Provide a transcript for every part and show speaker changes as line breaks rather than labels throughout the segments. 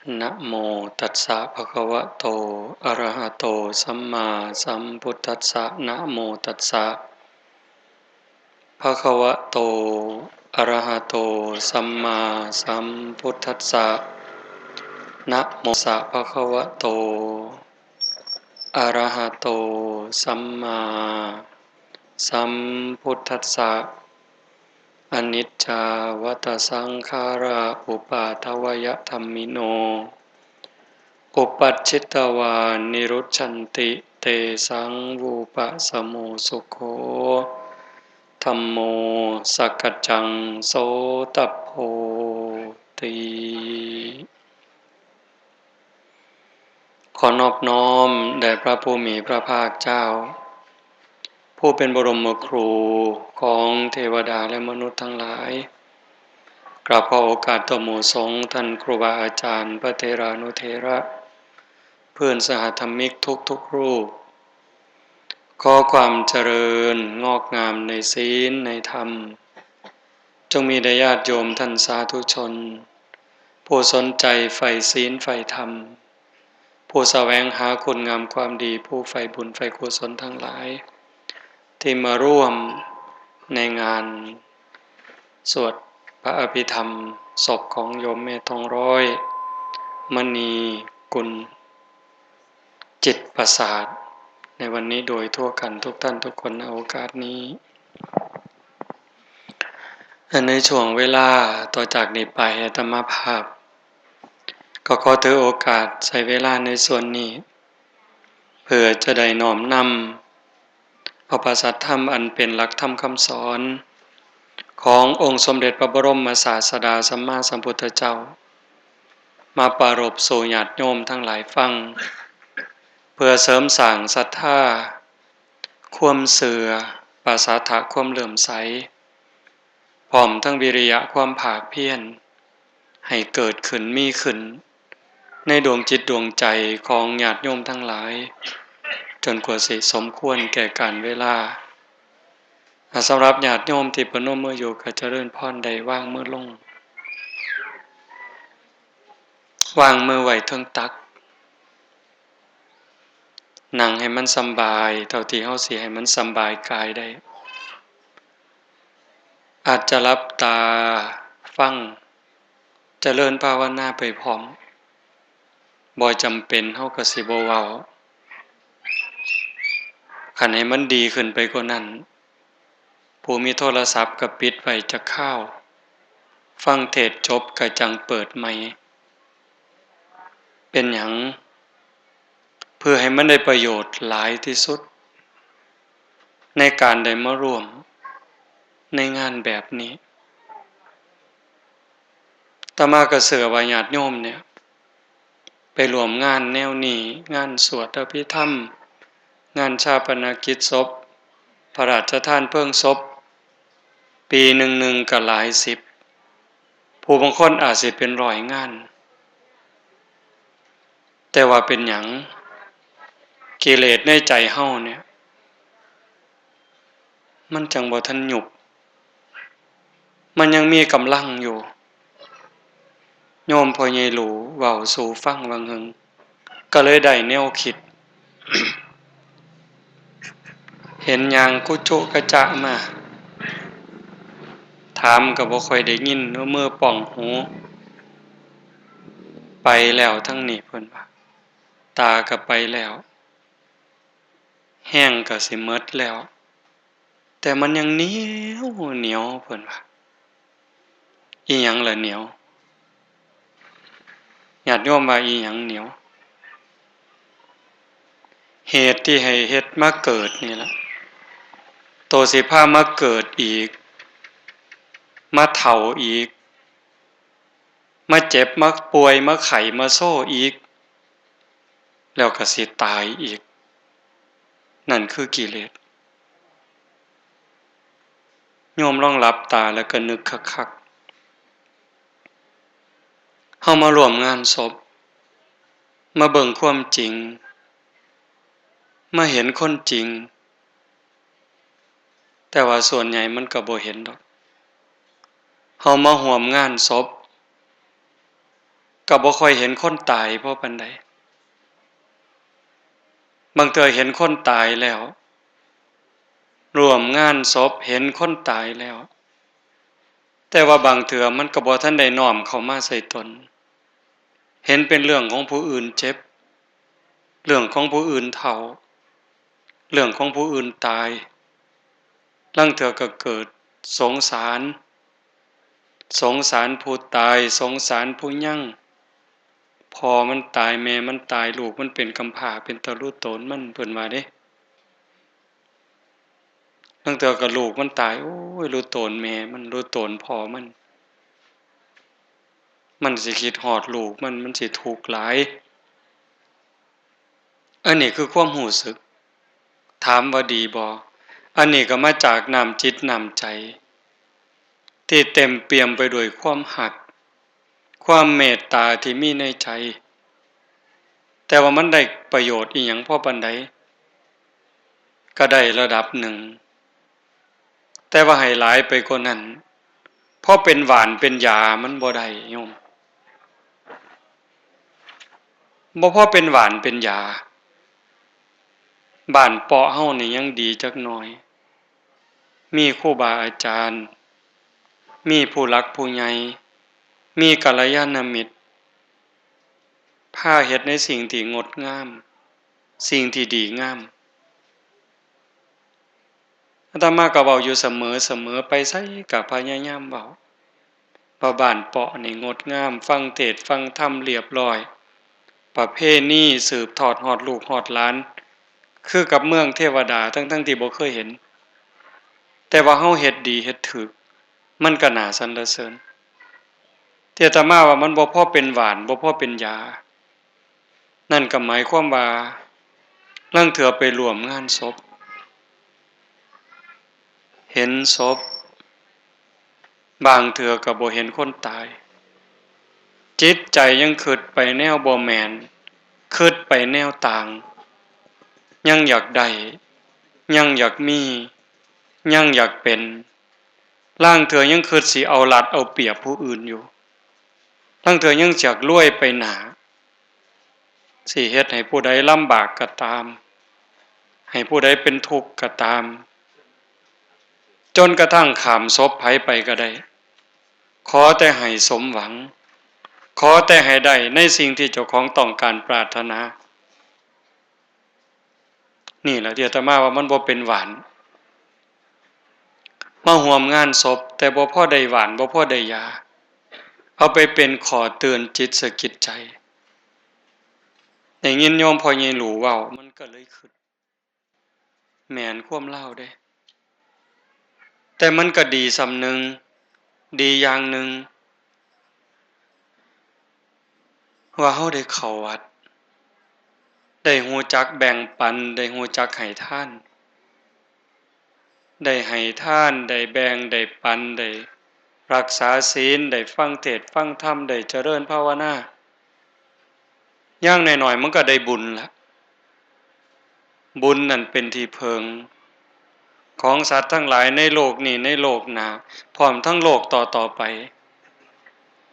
นะโมตัสสะภะคะวะโตอะระหะโตสัมมาสัมพุทธัสสะนะโมตัสสะภะคะวะโตอะระหะโตสัมมาสัมพุทธัสสะนะโมตัสสะภะคะวะโตอะระหะโตสัมมาสัมพุทธัสสะอนิจจาวัฏสังขาราอุปาทวยธัมมิโนอุปัชฌิตวานิรุชันติเตสังวูปะสโมสุโขธัมโมสักจจังโสตโพธิขอนอบน้อมแด่พระผู้มีพระภาคเจ้าผู้เป็นบรมครูของเทวดาและมนุษย์ทั้งหลายกราบขอโอกาสต่อหมู่สงฆ์ท่านครูบาอาจารย์พระเทรานุเถระเพื่อนสหธรรมิกทุกรูปขอความเจริญงอกงามในศีลในธรรมจงมีแด่ญาติโยมท่านสาธุชนผู้สนใจใฝ่ศีลใฝ่ธรรมผู้แสวงหาคุณงามความดีผู้ใฝ่บุญใฝ่กุศลทั้งหลายที่มาร่วมในงานสวดพระอภิธรรมศพของโยมแม่ทองร้อยมณีกุลจิตประสาทในวันนี้โดยทั่วกันทุกท่านทุกคนในโอกาสนี้ในช่วงเวลาต่อจากนี้ไปอาตมาภาพก็ขอถือโอกาสใช้เวลาในส่วนนี้เพื่อจะได้น้อมนำเอาประสัทธรรมอันเป็นหลักธรรมคำสอนขององค์สมเด็จพระบรมศาสดาสัมมาสัมพุทธเจ้ามาปรารภสู่ญาติโยมทั้งหลายฟังเพื่อเสริมสร้างศรัทธาความเสื่อปราสาทะความเหลื่อมใสพร้อมทั้งวิริยะความภาคเพียรให้เกิดขึ้นมีขึ้นในดวงจิตดวงใจของญาติโยมทั้งหลายจนกว่าสิสมควรแก่การเวลาสำหรับญาติโยมที่ประนมมืออยู่ก็เจริญพรใดว่างมือลงวางมือไว้เทิงตักนั่งให้มันสบายเท่าที่เฮาสิให้มันสบายกายได้อาจจะหลับตาฟังเจริญภาวนาไปพร้อมบ่จำเป็นเฮาก็สิบ่เว้าคันให้มันดีขึ้นไปกว่านั้นผู้มีโทรศัพท์ก็ปิดไว้จักคราวฟังเทศน์จบก็จังเปิดใหม่เป็นหยังเพื่อให้มันได้ประโยชน์หลายที่สุดในการได้มาร่วมในงานแบบนี้อาตมาก็เชื่อว่าญาติโยมเนี่ยไปร่วมงานแนวนี้งานสวดอภิธรรมงานชาปนกิจศพพระราชทานเพลิงศพปีหนึ่งก็หลายสิบผู้บางคนอาจสิเป็นร้อยงานแต่ว่าเป็นหยังกิเลสในใจเฮาเนี่ยมันจังบ่ทันหยุบมันยังมีกำลังอยู่โยมพ่อใหญ่หลูเว้าสู่ฟังวังหึงก็เลยได้แนวคิด เห็นหยังกุจุกะจะมาถามก็บ่ค่อยได้ยินว่ามือป้องหูไปแล้วทั้งนี้เพิ่นว่าตาก็ไปแล้วแห้งก็สิหมดแล้วแต่มันยังเหนียวเหนียวเพิ่นว่าอีหยังล่ะเหนียวญาติโยมว่าอีหยังเหนียวเหตุที่ให้เฮ็ดมาเกิดนี่ล่ะโตสิพามาเกิดอีกมาเฒ่าอีกมาเจ็บมาป่วยมาไข้มาโซ่อีกแล้วก็สิตายอีกนั่นคือกิเลสโยมลองหลับตาแล้วก็นึกคักๆเฮามาร่วมงานศพมาเบิ่งความจริงมาเห็นคนจริงแต่ว่าส่วนใหญ่มันก็บ่เห็นดอกเฮามาร่วมงานศพ ก็บ่ค่อยเห็นคนตายเพราะปานใดบางเทื่อเห็นคนตายแล้วร่วมงานศพเห็นคนตายแล้วแต่ว่าบางเทื่อมันก็บ่ทันได้น้อมเข้ามาใส่ตนเห็นเป็นเรื่องของผู้อื่นเจ็บเรื่องของผู้อื่นเฒ่าเรื่องของผู้อื่นตายลางเทื่อก็เกิดสงสารผู้ตายสงสารผู้ยังพอมันตายแม่มันตายลูกมันเป็นกำพร้าเป็นตะลุโตนมันเพิ่นว่าเด้ลางเทื่อก็ลูกมันตายโอ้ยลุโตนแม่มันลุโตนพ่อมันสิคิดฮอดลูกมันสิทุกข์หลายอันนี้คือความรู้สึกถามว่าดีบ่อันนี้ก็มาจากน้ำจิตน้ำใจที่เต็มเปี่ยมไปด้วยความรักความเมตตาที่มีในใจแต่ว่ามันได้ประโยชน์อิหยังพอปานใดก็ได้ระดับหนึ่งแต่ว่าให้หลายไปกว่านั้นเพราะเป็นหวานเป็นยามันบ่ได้โยมบ่พอเป็นหวานเป็นยาบ้านเปาะเฮานี่ยังดีจักหน่อยมีครูบาอาจารย์มีผู้หลักผู้ใหญ่มีกัลยาณมิตรพาเฮ็ดในสิ่งที่งดงามสิ่งที่ดีงามอาตมาก็เว้าอยู่เสมอไปไสก็พยายามเว้าว่าบ้านเปาะนี่งดงามฟังเทศน์ฟังธรรมเรียบร้อยประเพณีสืบทอดฮอดลูกฮอดหลานคือกับเมืองเทวดาทั้งๆที่บ่เคยเห็นแต่ว่าเฮาเฮ็ดดีเฮ็ดถูกมันก็น่าสรรเสริญที่อาตมาว่ามันบ่พอเป็นหวานบ่พอเป็นยานั่นก็หมายความว่าลางเทื่อไปร่วมงานศพเห็นศพบางเทื่อก็บ่เห็นคนตายจิตใจยังคิดไปแนวบ่แม่นคิดไปแนวต่างยังอยากได้ยังอยากมียังอยากเป็นลางเทื่อยังคิดสิเอารัดเอาเปรียบผู้อื่นอยู่ลางเทื่อยังอยากรวยไปหน้าสิเฮ็ดให้ผู้ใดลำบากก็ตามให้ผู้ใดเป็นทุกข์ก็ตามจนกระทั่งข้ามศพไผไปก็ได้ขอแต่ให้สมหวังขอแต่ให้ได้ในสิ่งที่เจ้าของต้องการปรารถนานี่แหละที่อาตมาว่ามันบ่เป็นหวานมาร่วมงานศพแต่บ่พอได้หวานบ่พอได้ยาเอาไปเป็นข้อเตือนจิตสะกิดใจได้ยินโยมพ่อใหญ่หลูเว้ามันก็เลยคิดแม่นความลาวเด้แต่มันก็ดีส่ำหนึ่งดีอย่างหนึ่งว่าเฮาได้เข้าวัดได้รู้จักแบ่งปันได้รู้จักให้ทานได้ให้ทานได้แบ่งได้ปันได้รักษาศีลได้ฟังเทศน์ฟังธรรมได้เจริญภาวนาอย่างน้อยๆมันก็ได้บุญละบุญนั่นเป็นที่พึงของสัตว์ทั้งหลายในโลกนี้ในโลกหน้าพร้อมทั้งโลกต่อๆไป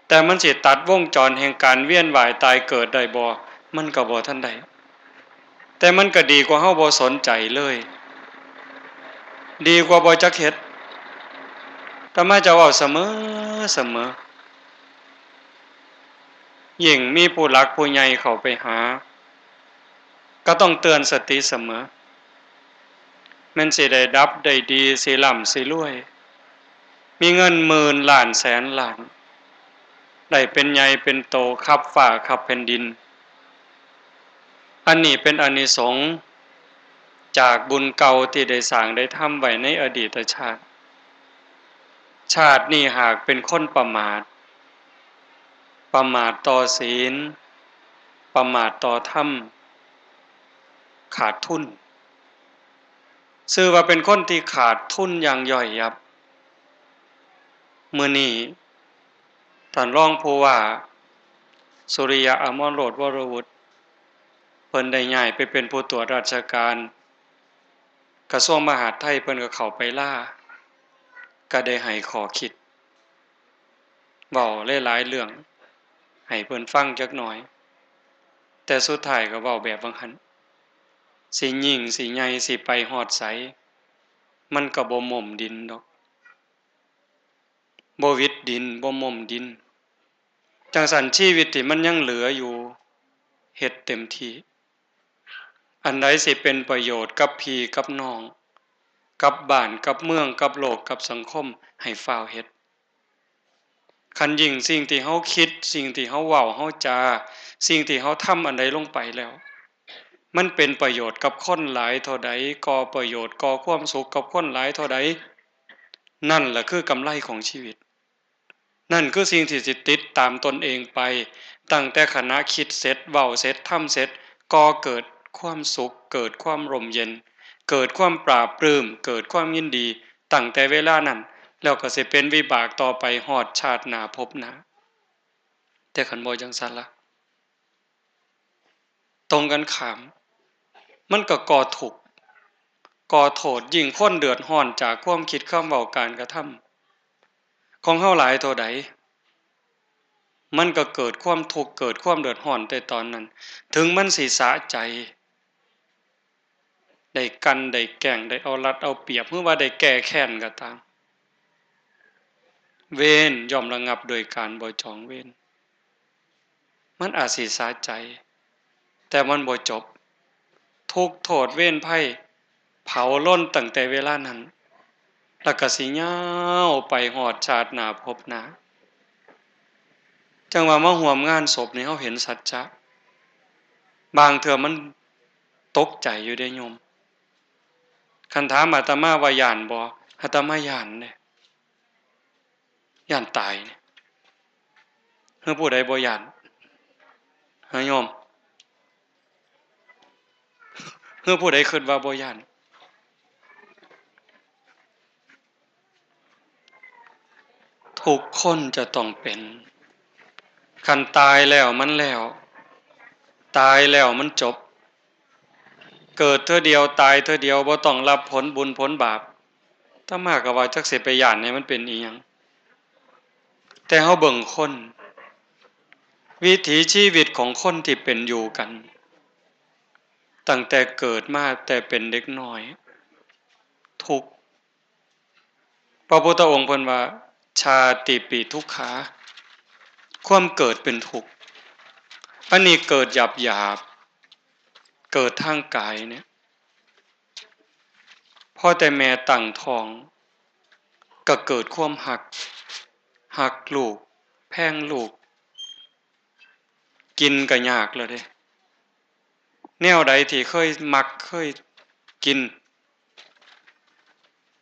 แต่มันสิตัดวงจรแห่งการเวียนว่ายตายเกิดได้บ่มันก็บ่ทันได้แต่มันก็ดีกว่าเฮาบ่สนใจเลยดีกว่าบ่จักเฮ็ดอาตมาจะเว้าเสมอยิ่งมีผู้หลักผู้ใหญ่เข้าไปหาก็ต้องเตือนสติเสมอแม่นสิได้ดับได้ดีสิร่ำสิรวยมีเงินหมื่นล้านแสนล้านได้เป็นใหญ่เป็นโตคับฟ้าคับแผ่นดินอันนี้เป็นอานิสงส์จากบุญเก่าที่ได้สร้างได้ทำไว้ในอดีตชาติชาตินี้หากเป็นคนประมาทต่อศีลประมาทต่อธรรมขาดทุนชื่อว่าเป็นคนที่ขาดทุนอย่างย่อยยับมื้อนี้ท่านรองผู้ว่าสุริยะอมรโรสวรวุฒิเพิ่นได้ย้ายไปเป็นผู้ตรวจราชการกระทรวงมหาดไทยเพิ่นก็เข้าไปลาก็ได้ให้ข้อคิดเว้าหลายๆเรื่อง ให้เพิ่นฟังจักหน่อยแต่สุดท้ายก็เว้าแบบว่าหั่นสิยิ่งสิใหญ่สิไปฮอดไสมันก็บ่หม่มดินดอกบ่วิดดินบ่หม่มดินจังซั่นชีวิตที่มันยังเหลืออยู่เฮ็ดเต็มที่อันใดสิเป็นประโยชน์กับพี่กับน้องกับบ้านกับเมืองกับโลกกับสังคมให้ฟ้าวเฮ็ดคันยิ่งสิ่งที่เฮาคิดสิ่งที่เฮาเว้าเฮาจาสิ่งที่เฮาทำอันใดลงไปแล้วมันเป็นประโยชน์กับคนหลายเท่าใดก่อประโยชน์ก่อความสุขกับคนหลายเท่าใดนั่นแหละคือกำไรของชีวิตนั่นคือสิ่งที่สิติดตามตนเองไปตั้งแต่ขณะคิดเสร็จเว้าเสร็จทำเสร็จก่อเกิดความสุขเกิดความร่มเย็นเกิดความปราบปลื้มเกิดความยินดีตั้งแต่เวลานั้นแล้วก็สิเป็นวิบากต่อไปฮอดชาติหน้าภพหน้าแต่คันบ่จังซั่นล่ะตรงกันข้ามมันก็ก่อทุกข์ก่อโทษยิ่งคนเดือดร้อนจากความคิดคำเว้าการกระทำของเฮาหลายเท่าใดมันก็เกิดความทุกข์เกิดความเดือดร้อนแต่ตอนนั้นถึงมันสิสะใจได้กันได้แกล้งได้เอารัดเอาเปรียบหรือว่าได้แก้แค้นก็ตามเวรย่อมระงับโดยการบ่จองเวรมันอาจสิสะใจแต่มันบ่จบทุกข์โทษเวรภัยเผาล้นตั้งแต่เวลานั้นแล้วก็สิยาวไปฮอดชาติหน้าภพหน้าจังว่ามาร่วมงานศพนี่เฮาเห็นสัจจะบางเทื่อมันตกใจอยู่เด้โยมคันถามอาตมาว่าย้านบ่อาตมาย้านเด้ย้านตายเนี่ยคือผู้ใดบ่ย้านฮะโยมคือผู้ใดคิดว่าบ่ย้านทุกคนจะต้องเป็นคันตายแล้วมันแล้วตายแล้วมันจบเกิดเทื่อเดียวตายเทื่อเดียวบ่ต้องรับผลบุญผลบาปถ้ามาก็ว่าจักสิไปย้านให้มันเป็นอีหยังแต่เฮาเบิ่งคนวิถีชีวิตของคนที่เป็นอยู่กันตั้งแต่เกิดมาแต่เป็นเด็กน้อยทุกข์พระพุทธองค์เพิ่นว่าชาติปิทุกขาความเกิดเป็นทุกข์อันนี้เกิดหยาบๆเกิดทางกายเนี่ยพอแต่แม่ตั้งท้องก็เกิดความหักลูกแพงลูกกินก็ยากแล้วเด้แนวใดที่เคยมักเคยกิน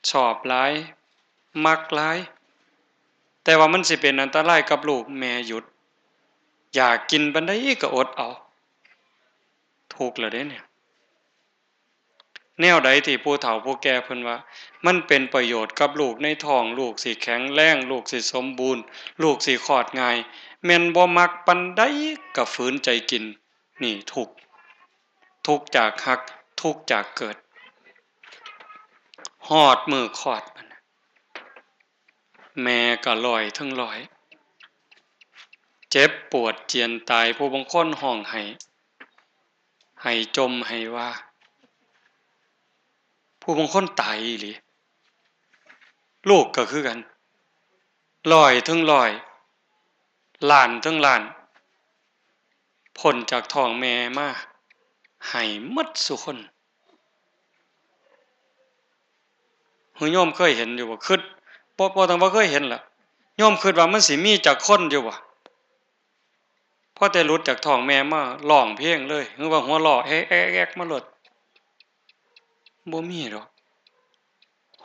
ชอบหลายมักหลายแต่ว่ามันสิเป็นอันตรายกับลูกแม่หยุดอยากกินปานใดก็อดเอาทุกข์แล้วเด้เนี่ยแนวใดที่ผู้เฒ่าผู้แก่เพิ่นว่ามันเป็นประโยชน์กับลูกในท้องลูกสิแข็งแรงลูกสิสมบูรณ์ลูกสิคลอดง่ายแม่นบ่มักปานใดก็ฝืนใจกินนี่ทุกข์จากฮักทุกข์จากเกิดฮอดมื้อคลอดมันแม่ก็ลอยเทิงลอยเจ็บปวดเจียนตายผู้บางคนห้องให้จมให้ว่าผู้บางคนตายอีหลีลูกก็คือกันลอยเทิงลอยล้านเทิงล้านพ้นจากท้องแม่มาให้หมดซุคนโยมเคยเห็นอยู่บ่คิดบ่ต้องว่าเคยเห็นล่ะโยมคิดว่ามันสิมีจักคนอยู่บ่พอแต่หลุดจากท้องแม่มาร้องเพลงเลยหรือว่าหัวเราะแอ๊กๆมาโลดบ่มีดอก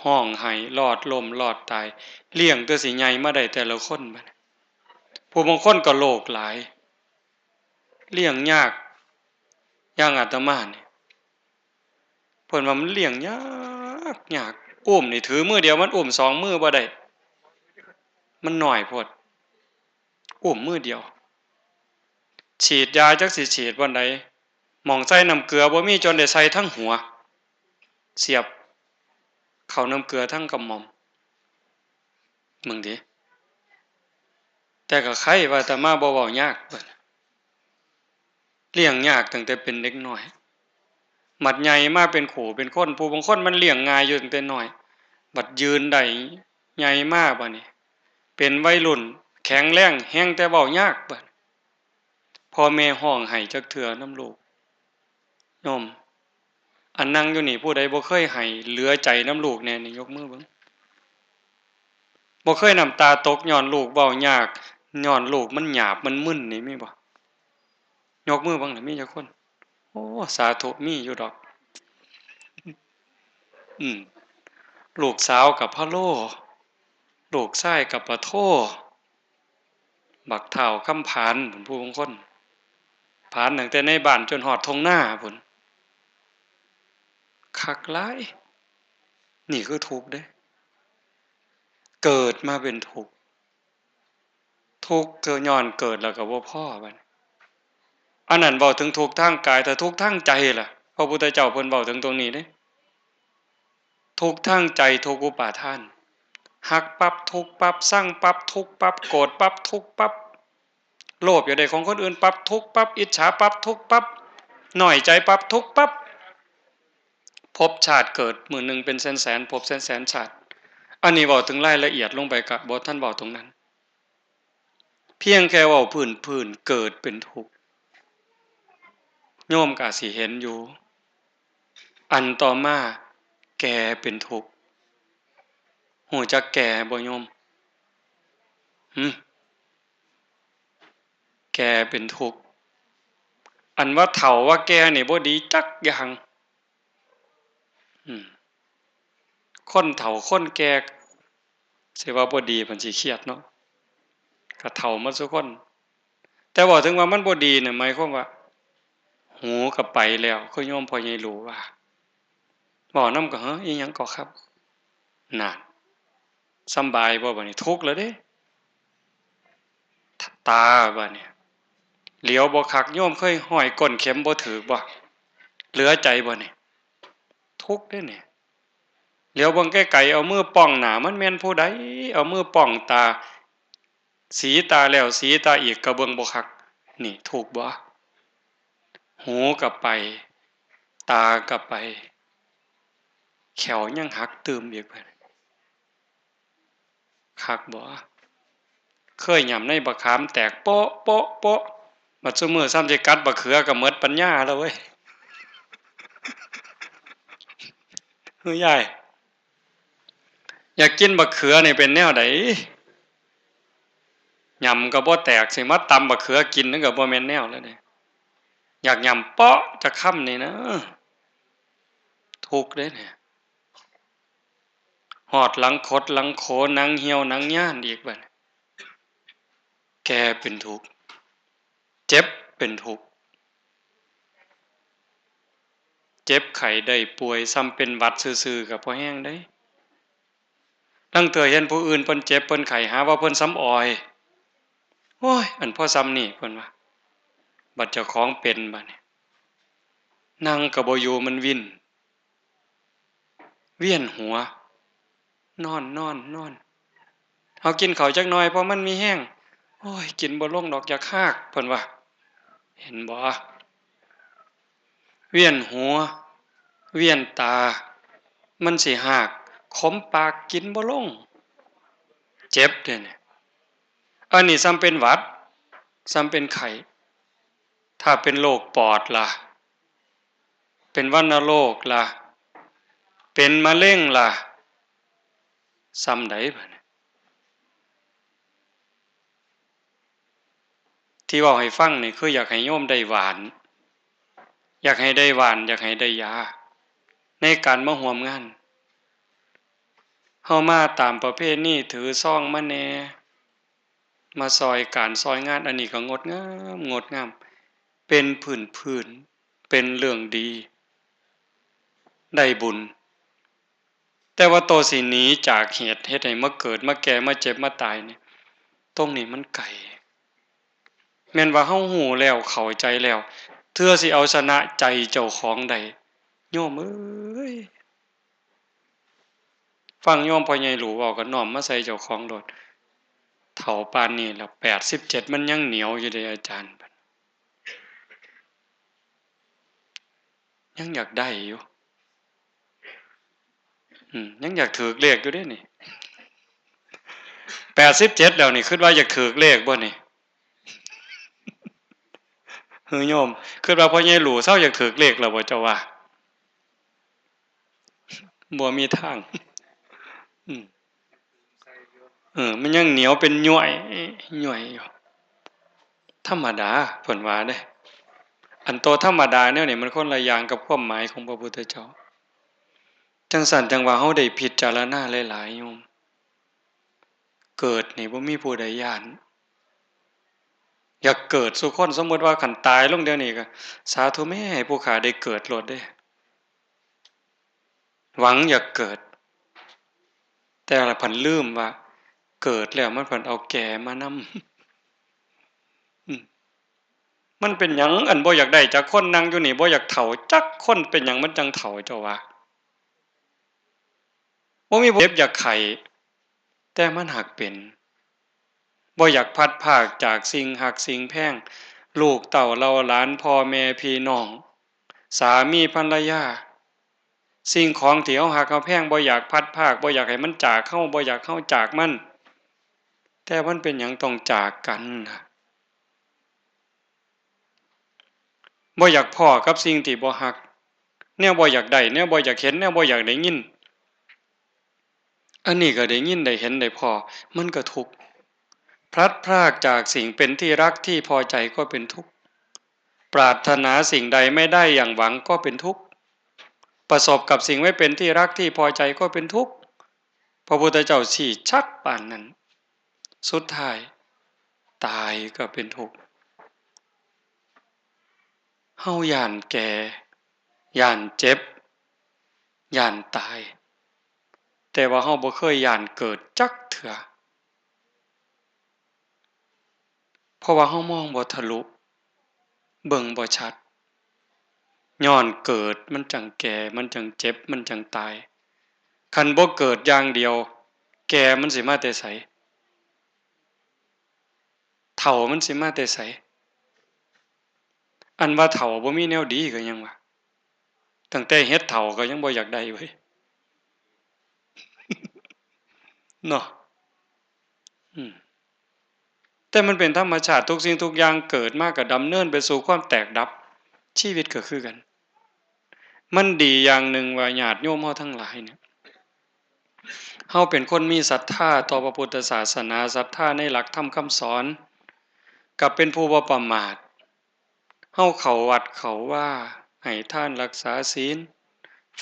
ห้องไห้รอดลมรอดตายเลี้ยงแต่สิใหญ่มาได้แต่ละคนบัดผู้บางคนก็โลกหลายเลี้ยงยากอย่างอาตมานี่เพิ่นว่ามันเลี้ยงยากอุ้มนี่ถือมือเดียวมันอุ้มสองมือบ่ได้มันน้อยโพดอุ้มมือเดียวฉีดยาจักสิฉีดวันใดหม้องใส่น้ำเกลือบ่มีจนได้ใส่ทั้งหัวเสียบเข้าน้ำเกลือทั้งกระหม่อมมึงดิ แต่ก็ใครว่าอาตมาบ่เว้ายากเบิดเลี้ยงยากตั้งแต่เป็นเด็กน้อยบัดใหญ่มาเป็นขู่เป็นคนผู้บางคนมันเลี้ยงง่ายอยู่ตั้งแต่น้อยบัดยืนได้ใหญ่มาบัดนี้เป็นวัยรุ่นแข็งแรงแฮงแต่เว้ายากบัดพ่อแม่ห้องให้จักเทื่อนำลูกโยมอันนั่งอยู่นี่ผู้ใดบ่เคยให้เหลือใจนำลูกแน่นี่ยกมือเบิ่งบ่เคยน้ำตาตกย้อนลูกเว้ายากย้อนลูกมันหยาบมันมึนนี่มีบ่ยกมือเบิ่งน่ะมีจักคนโอ้สาธุมีอยู่ดอกอืมลูกสาวกับพะโลลูกชายกับปะโทบักเฒ่าคำผานผู้บางคนผานตั้งแต่ในบ้านจนฮอดทุ่งนาพุ่นคักหลายนี่คือทุกข์เด้เกิดมาเป็นทุกข์ทุกข์เกิดย้อนเกิดแล้วก็บ่พอบัดอันนั้นเว้าถึงทุกข์ทางกายแต่ทุกข์ทางใจล่ะพระพุทธเจ้าเพิ่นเว้าถึงตรงนี้เด้ทุกข์ทางใจทุกข์อุปาทานหักปั๊บทุกข์ปั๊บสั่งปั๊บทุกข์ปั๊บโกรธปั๊บทุกข์ปั๊บโลภอยากได้ของคนอื่นปั๊บทุกข์ปั๊บอิจฉาปั๊บทุกข์ปั๊บน้อยใจปั๊บทุกข์ปั๊บภพชาติเกิดมื้อนึงเป็นแสนๆภพแสนๆชาติอันนี้เว้าถึงรายละเอียดลงไปก็บ่ทันเว้าตรงนั้นเพียงแค่เว้าพื้นๆเกิดเป็นทุกข์โยมก็สิเห็นอยู่อันต่อมาแก่เป็นทุกข์ฮู้จักแก่บ่โยมแก่เป็นทุกข์อันว่าเฒ่าว่าแก่นี่บ่ดีจักอย่างคนเฒ่าคนแก่สิว่าบ่ดีเพิ่นสิเครียดเนาะก็เฒ่าหมดซุคนแต่ว่าถึงว่ามันบ่ดีน่ะหมายความว่าหูก็ไปแล้วคือโยมพ่อใหญ่รู้ว่าเว้านำก็ฮะอีหยังก็ครับน่ะสำบายบ่บัดนี้ทุกข์แล้วเด้ตาบัดนี้เหลียวบ่คักโยมเคยห้อยก้นเข็มบ่ถูกบ่เหลือใจบ่นี่ทุกข์เด้นี่เหลียวเบิ่งไกลๆเอามือป้องหน้ามันแม่นผู้ใดเอามือป้องตาสีตาแล้วสีตาอีกก็เบิ่งบ่คักนี่ถูกบ่หูก็ไปตาก็ไปแขวยังหักตืมอีกบัดคักบ่เคยหย่ำในบักขามแตกโป๊ะโป๊ะโป๊ะบัดซุมื้อซ้ำสิกัดบักเขือก็หมดปัญญาแล้วเว้ยเฮ้ยยายอยากกินบักเขือนี่เป็นแนวใดหย่ำก็บ่แตกสิมาตำบักเขือกินนั่นก็บ่แม่นแนวแล้วเด้อยากหย่ำเปาะจะค่ำนี่นะทุกข์เด้เนี่ยหอดหลังคดหลังโขหนังเหี่ยวหนังย่านอีกบัดแก่เป็นทุกข์เจ็บเป็นทุกข์เจ็บไข้ได้ป่วยซ้ำเป็นหวัดซื่อๆก็บ่แฮงได้ตั้งเทื่อเห็นผู้อื่นเพิ่นเจ็บเพิ่นไข้หาว่าเพิ่นซ้ำออยโอ้ยอันพอซ้ำนี่เพิ่นว่าบัดเจ้าของเป็นบัดนี้นั่งก็บ่อยู่มันวินเวียนหัวนอนเอากินข้าวจักหน่อยเพราะมันมีแห้งโอ้ยกินบ่ลงดอกอยากคากเพิ่นว่าเห็นบ่เวียนหัวเวียนตามันสิหากขมปากกินบ่ลงเจ็บเด้เนี่ยอันนี้ซ้ำเป็นหวัดซ้ำเป็นไข้ถ้าเป็นโรคปอดล่ะเป็นวัณโรคล่ะเป็นมะเร็งล่ะซ้ำใดบัดนี้ที่เว้าให้ฟังนี่คืออยากให้โยมได้หวานอยากให้ได้หวานอยากให้ได้ยาในการมาร่วมงานเฮามาตามประเพณีถือซองมาแหน่มาซอยการซอยงานอันนี้ก็งดงามเป็นพื้นเป็นเรื่องดีได้บุญแต่ว่าโตสิหนีจากเหตุเฮ็ดให้มาเกิดมาแก่มาเจ็บมาตายนี่ตรงนี้มันไกลแม่นว่าเฮาฮู้แล้วเข้าใจแล้วเทื่อสิเอาชนะใจเจ้าของได้โยมเอ้ยฟังโยมพ่อใหญ่หลูเว้าก็น้อมมาใส่เจ้าของโลด เฒ่าปานนี้แล้ว87มันยังเหนียวอยู่เด้อาจารย์ยังอยากได้อยู่ยังอยากถูกเลขอยู่เด้นี่87แล้วนี่คิดว่าอยากถูกเลขบ่นี่ฮือโยมคิดว่าพ่อใหญ่หลู่เซาอยากถูกเลขแล้วบ่เจ้าว่าบ่มีทางอืมมันยังเหนียวเป็นย้วยย้วยอยู่ธรรมดาเพิ่นว่าเด้อันโตธรรมดาแนวนี้มันคนละอย่างกับความหมายของพระพุทธเจ้าจังซั่นจังว่าเฮาได้พิจารณาหลายๆโยมเกิดนี่บ่มีผู้ใดย้านอยากเกิดซุคนสมมุติว่าคันตายลงเดี๋ยวนี้ก็สาธุแม่ให้ผู้ข้าได้เกิดโลดเด้หวังอยากเกิดแต่ละพันลืมว่าเกิดแล้วมันเพิ่นเอาแก่มานำมันเป็นหยังอันบ่อยากได้จักคนนั่งอยู่นี่บ่อยากเฒ่าจักคนเป็นหยังมันจังเฒ่าเจ้าว่าบ่มีเจ็บอยากไข้แต่มันหักเป็นบ่อยากพลัดพรากจากสิ่งหักสิ่งแพงลูกเต้าเหล่าหลานพ่อแม่พี่น้องสามีภรรยาสิ่งของที่เฮาหักเฮาแพงบ่อยากพลัดพรากบ่อยากให้มันจากเฮาบ่อยากเฮาจากมันแต่มันเป็นหยังต้องจากกันน่ะบ่อยากพ้อกับสิ่งที่บ่ฮักแนวบ่อยากได้แนวบ่อยากเห็นแนวบ่อยากได้ยินอันนี้ก็ได้ยินได้เห็นได้พ้อมันก็ทุกข์พลัดพรากจากสิ่งเป็นที่รักที่พอใจก็เป็นทุกข์ปรารถนาสิ่งใดไม่ได้อย่างหวังก็เป็นทุกข์ประสบกับสิ่งไม่เป็นที่รักที่พอใจก็เป็นทุกข์พระพุทธเจ้าชี้ชัดปานนั้นสุดท้ายตายก็เป็นทุกข์เฮาย้านแก่ย้านเจ็บย้านตายแต่ว่าเฮาบ่เคยย้านเกิดจักเทื่อเพราะว่าเฮามองบ่ทะลุเบิ่งบ่ชัดย้อนเกิดมันจังแก่มันจังเจ็บมันจังตายคันบ่เกิดอย่างเดียวแก่มันสิมาแต่ไสเฒ่ามันสิมาแต่ไสอันว่าเฒ่าบ่มีแนวดีก็ยังว่าตั้งแต่เฮ็ดเฒ่าก็ยังบ่อยากได้เว้ยเนาะอืมแต่มันเป็นธรรมชาติทุกสิ่งทุกอย่างเกิดมาก็ดำเนินไปสู่ความแตกดับชีวิตก็คือกันมันดีอย่างหนึ่งว่าญาติโยมเฮาทั้งหลายเนี่ยเฮาเป็นคนมีศรัทธาต่อพระพุทธศาสนาศรัทธาในหลักธรรมคำสอนก็เป็นผู้บ่ประมาทเฮาเข้าวัดเข้าว่าให้ทานรักษาศีล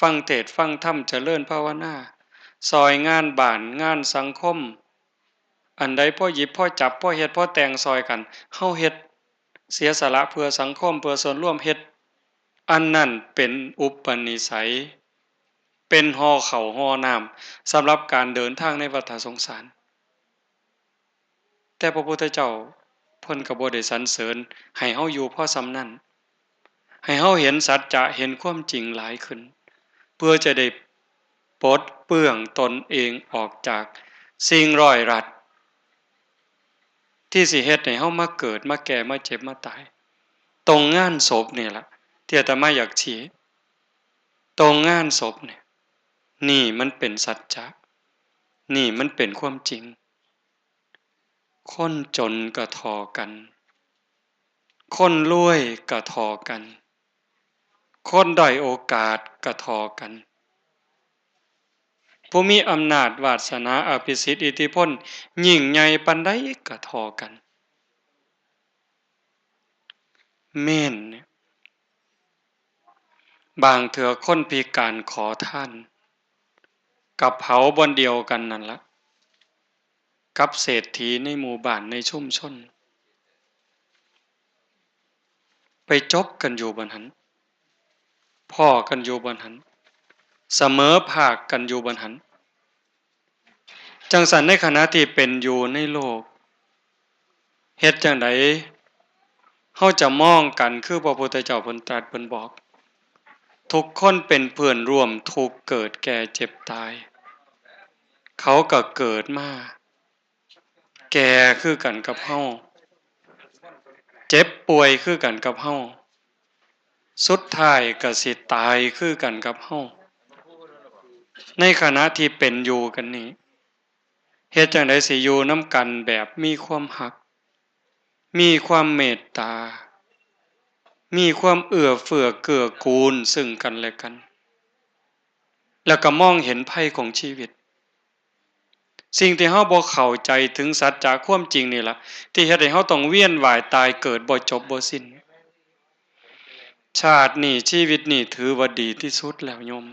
ฟังเทศน์ฟังธรรมเจริญภาวนาซอยงานบ้านงานสังคมอันใดพอหยิบพอจับพอเฮ็ดพอแต่งซอยกันเฮาเฮ็ดเสียสละเพื่อสังคมเพื่อส่วนรวมเฮ็ดอันนั้นเป็นอุปนิสัยเป็นห่อข้าวห่อน้ำสำหรับการเดินทางในวัฏสงสารแต่พระพุทธเจ้าเพิ่นก็บ่ได้สรรเสริญให้เฮาอยู่พอส่ำนั้นให้เฮาเห็นสัจจะเห็นความจริงหลายขึ้นเพื่อจะได้ปลดเปลื้องตนเองออกจากสิ่งร้อยรัดที่สิเฮ็ดให้เฮามาเกิดมาแก่มาเจ็บมาตายตรงงานศพนี่ล่ะที่อาตมาอยากชี้ตรงงานศพเนี่ยนี่มันเป็นสัจจะนี่มันเป็นความจริงคนจนก็ทอกันคนรวยก็ทอกันคนด้อยโอกาสก็ทอกันผู้มีอำนาจวาสนาอภิสิทธิ์อิทธิพลยิ่งใหญ่ปานใดก็ทอกันเม่นเนี่ยบางเถื่อคนพิการขอท่านกับเผาบนเดียวกันนั่นละกับเศรษฐีในหมู่บ้านในชุมชนไปจบกันอยู่บนหันพ่อกันอยู่บนหันเสมอภาคกันอยู่บนหันจังสันในขณะที่เป็นอยู่ในโลกเฮ็ดจังไดเฮาจะมองกันคือพระพุทธเจ้าเพิ่นตรัสเพิ่นบอกทุกคนเป็นเพื่อนร่วมทุกข์เกิดแก่เจ็บตายเขาก็เกิดมา แก่คือกันกับเฮาเจ็บป่วยคือกันกับเฮาสุดท้ายก็สิตายคือกันกับเฮาในขณะที่เป็นอยู่กันนี้เฮ็ดจังได๋สิอยู่นำกันแบบมีความรักมีความเมตตามีความเอื้อเฟื้อเกื้อกูลซึ่งกันและกันแล้วก็มองเห็นภัยของชีวิตสิ่งที่เฮาบ่เข้าใจถึงสัจจะความจริงนี่ล่ะที่เฮ็ดให้เฮาต้องเวียนว่ายตายเกิดบ่จบบ่สิ้นชาตินี้ชีวิตนี้ถือว่าดีที่สุดแล้วโยม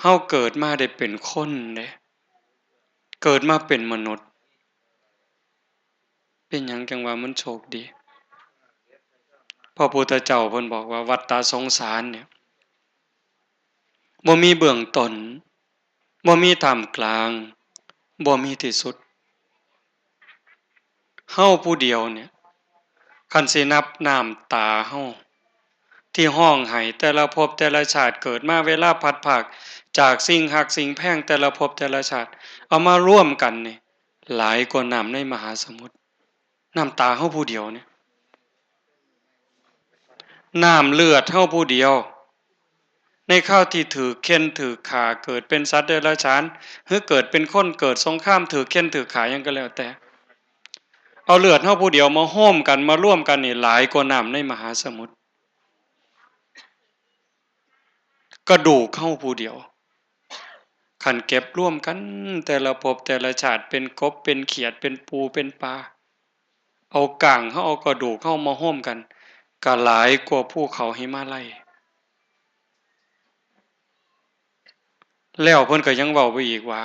เฮาเกิดมาได้เป็นคนเด้เกิดมาเป็นมนุษย์เป็นหยังจังว่ามันโชคดีพระพุทธเจ้าเพิ่นบอกว่าวัฏฏะสงสารเนี่ยบ่มีเบื้องต้นบ่มีท่ามกลางบ่มีที่สุดเฮาผู้เดียวเนี่ยคันสินับน้ำตาเฮาที่ห้องไห้แต่ละภพแต่ละชาติเกิดมาเวลาพัดภาคจากสิ่งหักสิ่งแพงแต่ละภพแต่ละชาติเอามาร่วมกันนี่หลายกว่าน้ำในมหาสมุทรน้ำตาเฮาผู้เดียวเนี่ยน้ำเลือดเฮาผู้เดียวในข้าวที่ถือเค้นถือขาเกิดเป็นสัตว์เดรัจฉานหรือเกิดเป็นคนเกิดสงครามถือเค้นถือขายังก็แล้วแต่เอาเลือดเฮาผู้เดียวมาโฮมกันมาร่วมกันนี่หลายกว่าน้ำในมหาสมุทรกระดูกเฮาผู้เดียวคันเก็บร่วมกันแต่ละภพแต่ละชาติเป็นกบเป็นเขียดเป็นปูเป็นปลาเอาก่างเฮาเอากระดูกเฮามาโฮมกันก็หลายกว่าภูเขาหิมาลัยแล้วเพิ่นก็ยังเว้าไปอีกว่า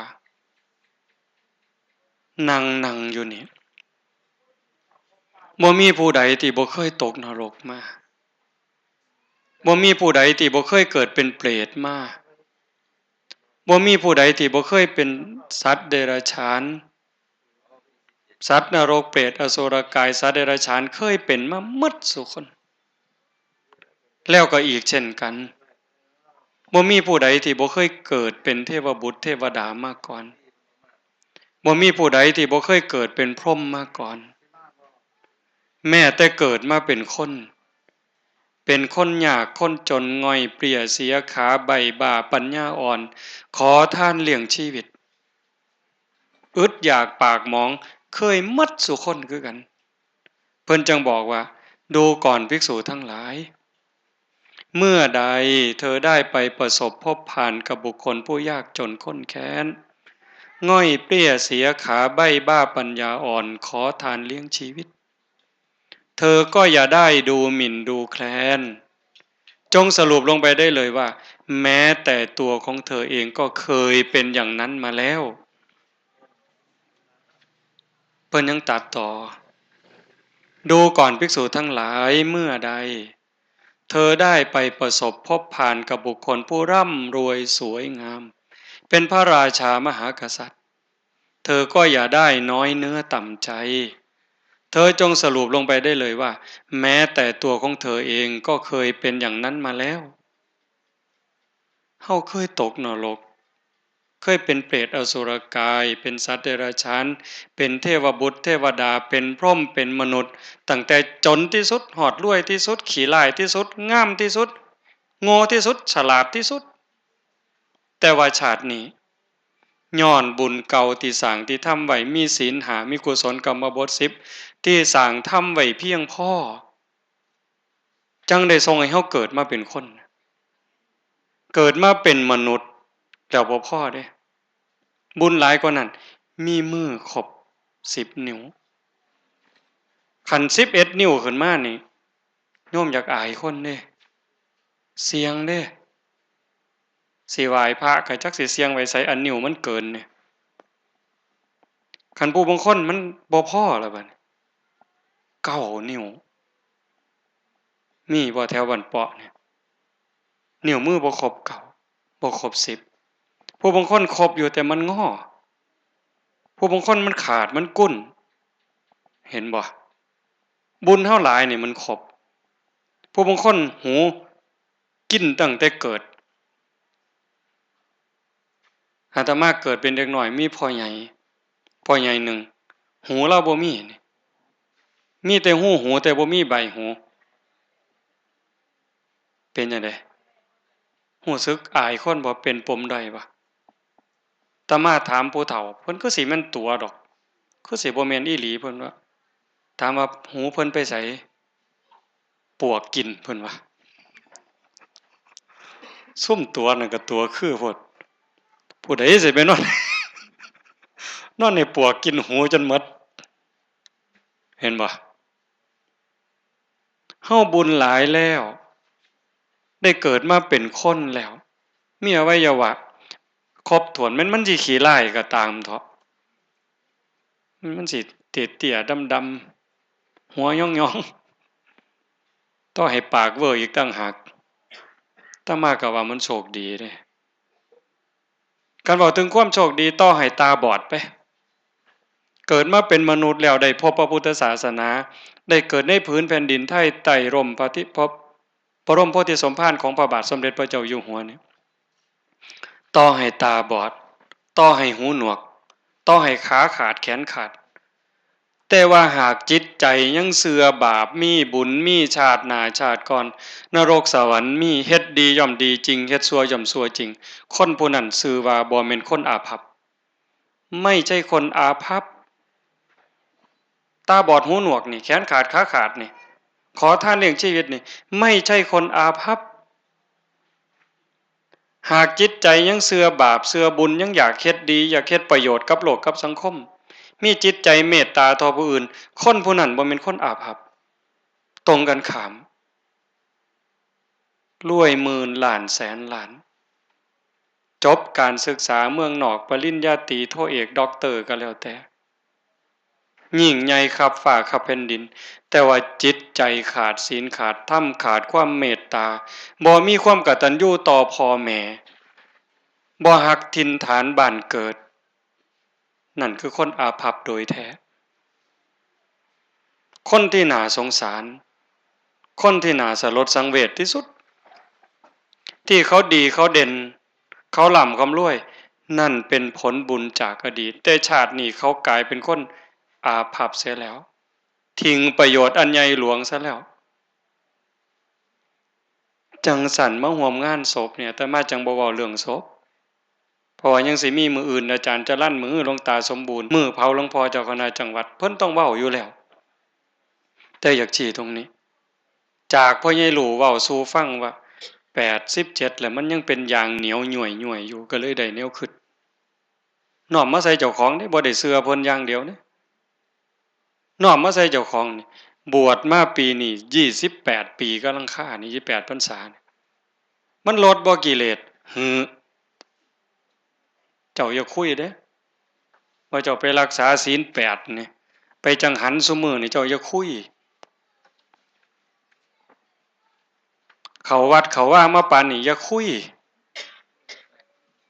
นั่งอยู่นี่บ่มีผู้ใดที่บ่เคยตกนรกมาบ่มีผู้ใดที่บ่เคยเกิดเป็นเปรตมาบ่มีผู้ใดที่บ่เคยเป็นสัตว์เดรัจฉานสัตว์นรกเปรตอสุรกายสัตว์เดรัจฉานเคยเป็นมาหมดซุคนแล้วก็อีกเช่นกันบ่มีผู้ใดที่บ่เคยเกิดเป็นเทพบุตรเทวดามาก่อนบ่มีผู้ใดที่บ่เคยเกิดเป็นพรหมมาก่อนแม้แต่เกิดมาเป็นคนเป็นคนยากคนจนง่อยเปลี่ยเสียขาใบบ่าปัญญาอ่อนขอทานเลี้ยงชีวิตอึดอยากปากหมองเคยหมดสุคนคือกันเพิ่นจังบอกว่าดูก่อนภิกษุทั้งหลายเมื่อใดเธอได้ไปประสบพบผ่านกับบุคคลผู้ยากจนข้นแค้นง่อยเปรี้ยเสียขาใบ้บ้าปัญญาอ่อนขอทานเลี้ยงชีวิตเธอก็อย่าได้ดูหมิ่นดูแคลนจงสรุปลงไปได้เลยว่าแม้แต่ตัวของเธอเองก็เคยเป็นอย่างนั้นมาแล้วเพิ่นยังตัดต่อดูก่อนภิกษุทั้งหลายเมื่อใดเธอได้ไปประสบพบผ่านกับบุคคลผู้ร่ำรวยสวยงามเป็นพระราชามหากษัตริย์เธอก็อย่าได้น้อยเนื้อต่ำใจเธอจงสรุปลงไปได้เลยว่าแม้แต่ตัวของเธอเองก็เคยเป็นอย่างนั้นมาแล้วเฮาเคยตกนรกเคยเป็นเปรตอสุรกายเป็นสัตว์เดรัจฉานเป็นเทวบุตรเทวดาเป็นพรหมเป็นมนุษย์ตั้งแต่จนที่สุดหอดรวยที่สุดขี้ร้ายที่สุดงามที่สุดโง่ที่สุดฉลาดที่สุดแต่ว่าชาตินี้ย้อนบุญเก่าที่สร้างที่ทำไว้มีศีลหามีกุศลกรรมบท10ที่สร้างทำไว้เพียงพอจังได้ทรงให้เฮาเกิดมาเป็นคนเกิดมาเป็นมนุษย์แล้วบ่พอเด้บุญหลายกว่านั้นมีมือครบ10นิ้วคัน11นิ้วขึ้นมานี่โยมอยากอายคนเด้เสียงเด้สิไหว้พระก็จักสิเสียงไว้ไสอันนิ้วมันเกินเนี่ยคันผู้บางคนมันบ่พอแล้วบัดนี้9นิ้วมีบ่แถวบ้านเปาะเนี่ยนิ้วมือบ่ครบเก้าบ่ครบ10ผู้บางคนครบอยู่แต่มันงอผู้บางคนมันขาดมันกุ้นเห็นบ่บุญเท่าหลายนี่มันครบผู้บางคนหูกินตั้งแต่เกิดอาตมาเกิดเป็นเด็กน้อยมีพ่อใหญ่หนึ่ง หูเราบ่มีนี่มีแต่หูแต่บ่มีใบหูเป็นจังได๋รู้สึกอายคนบ่เป็นปมด้อยบ่อาตมาถามผู้เฒ่าเพิ่นคือสิแม่นตัวดอกคือสิบ่แม่นอีหลีเพิ่นว่าถามว่าหูเพิ่นไปไสปวกกินเพิ่นว่าซุ่มตัวนั่นก็ตัวคือโพดผู้ใดสิไปนอนนอนให้ปวกกินหูจนหมดเห็นบ่เฮาบุญหลายแล้วได้เกิดมาเป็นคนแล้วมีอวัยวะครบถ้วนมันสิขี้ร้ายก็ตามเถาะมันสิเตี้ยๆดำๆหัวย่องๆต้องให้ปากเว้ออีกต่างหากอาตมาก็ว่ามันโชคดีเด้คันเว้าถึงความโชคดีต่อให้ตาบอดไปเกิดมาเป็นมนุษย์แล้วได้พบพระพุทธศาสนาได้เกิดในผืนแผ่นดินไทยใต้ร่มพระที่พบรมโพธิสมภารของพระบาทสมเด็จพระเจ้าอยู่หัวนี่ต่อให้ตาบอดต่อให้หูหนวกต่อให้ขาขาดแขนขาดแต่ว่าหากจิตใจยังเสื่อบาปมีบุญมีชาติหน้าชาติก่อนนรกสวรรค์มีเฮ็ดดีย่อมดีจริงเฮ็ดชั่วย่อมชั่วจริงคนผู้นั้นชื่อว่าบ่แม่นคนอาภัพไม่ใช่คนอาภัพตาบอดหูหนวกนี่แขนขาดขาขาดนี่ขอทานเลี้ยงชีวิตนี่ไม่ใช่คนอาภัพหากจิตใจยังเสื่อบาปเสื่อบุญยังอยากเฮ็ดดีอยากเฮ็ดประโยชน์กับโลกกับสังคมมีจิตใจเมตตาต่อผู้อื่นคนผู้นั้นบ่แม่นคนอาภัพตรงกันข้ามรวยหมื่นล้านแสนล้านจบการศึกษาเมืองนอกปริญญาตรีโทเอกด็อกเตอร์ก็แล้วแต่ยิ่งใหญ่ครับฝ่าครับแผ่นดินแต่ว่าจิตใจขาดศีลขาดธรรมขาดความเมตตาบ่มีความกตัญญูต่อพ่อแม่บ่ฮักถิ่นฐานบ้านเกิดนั่นคือคนอาภัพโดยแท้คนที่น่าสงสารคนที่น่าสลดสังเวชที่สุดที่เขาดีเขาเด่นเขาหล่ำเขารวยนั่นเป็นผลบุญจากอดีตแต่ชาตินี้เขากลายเป็นคนอาภัพเสียแล้วทิ้งประโยชน์อันใหญ่หลวงซะแล้วจังสันมาห่วมงานศพเนี่ยแต่มาจังบ่เว้าเรื่องศพเพราะว่ายังสิมีมืออื่นอาจารย์จะลั่นมือหลวงตาสมบูรณ์มือเผาหลวงพ่อเจ้าคณะจังหวัดเพิ่นต้องเว้าอยู่แล้วแต่อยากชี้ตรงนี้จากพ่อใหญ่หลู่เว้าสู่ฟังว่า87แล้วมันยังเป็นยางเหนียวหน่วยๆอยู่ก็เลยได้แนวคิดน้อมมาใส่เจ้าของนี่บ่ได้เชื่อเพิ่นอย่างเดียวนี่น้อมมาใส่เจ้าของนี่บวชมาปีนี้28ปีกำลังค่านี่28พรรษานี่มันลดบ่กิเลสหือเจ้าอย่าคุยเด้ว่าเจ้าไปรักษาศีล8นี่ไปจังหันซุมื้อนี่เจ้าอย่าคุยเข้าวัดเข้าว่ามาปานนี้อย่าคุย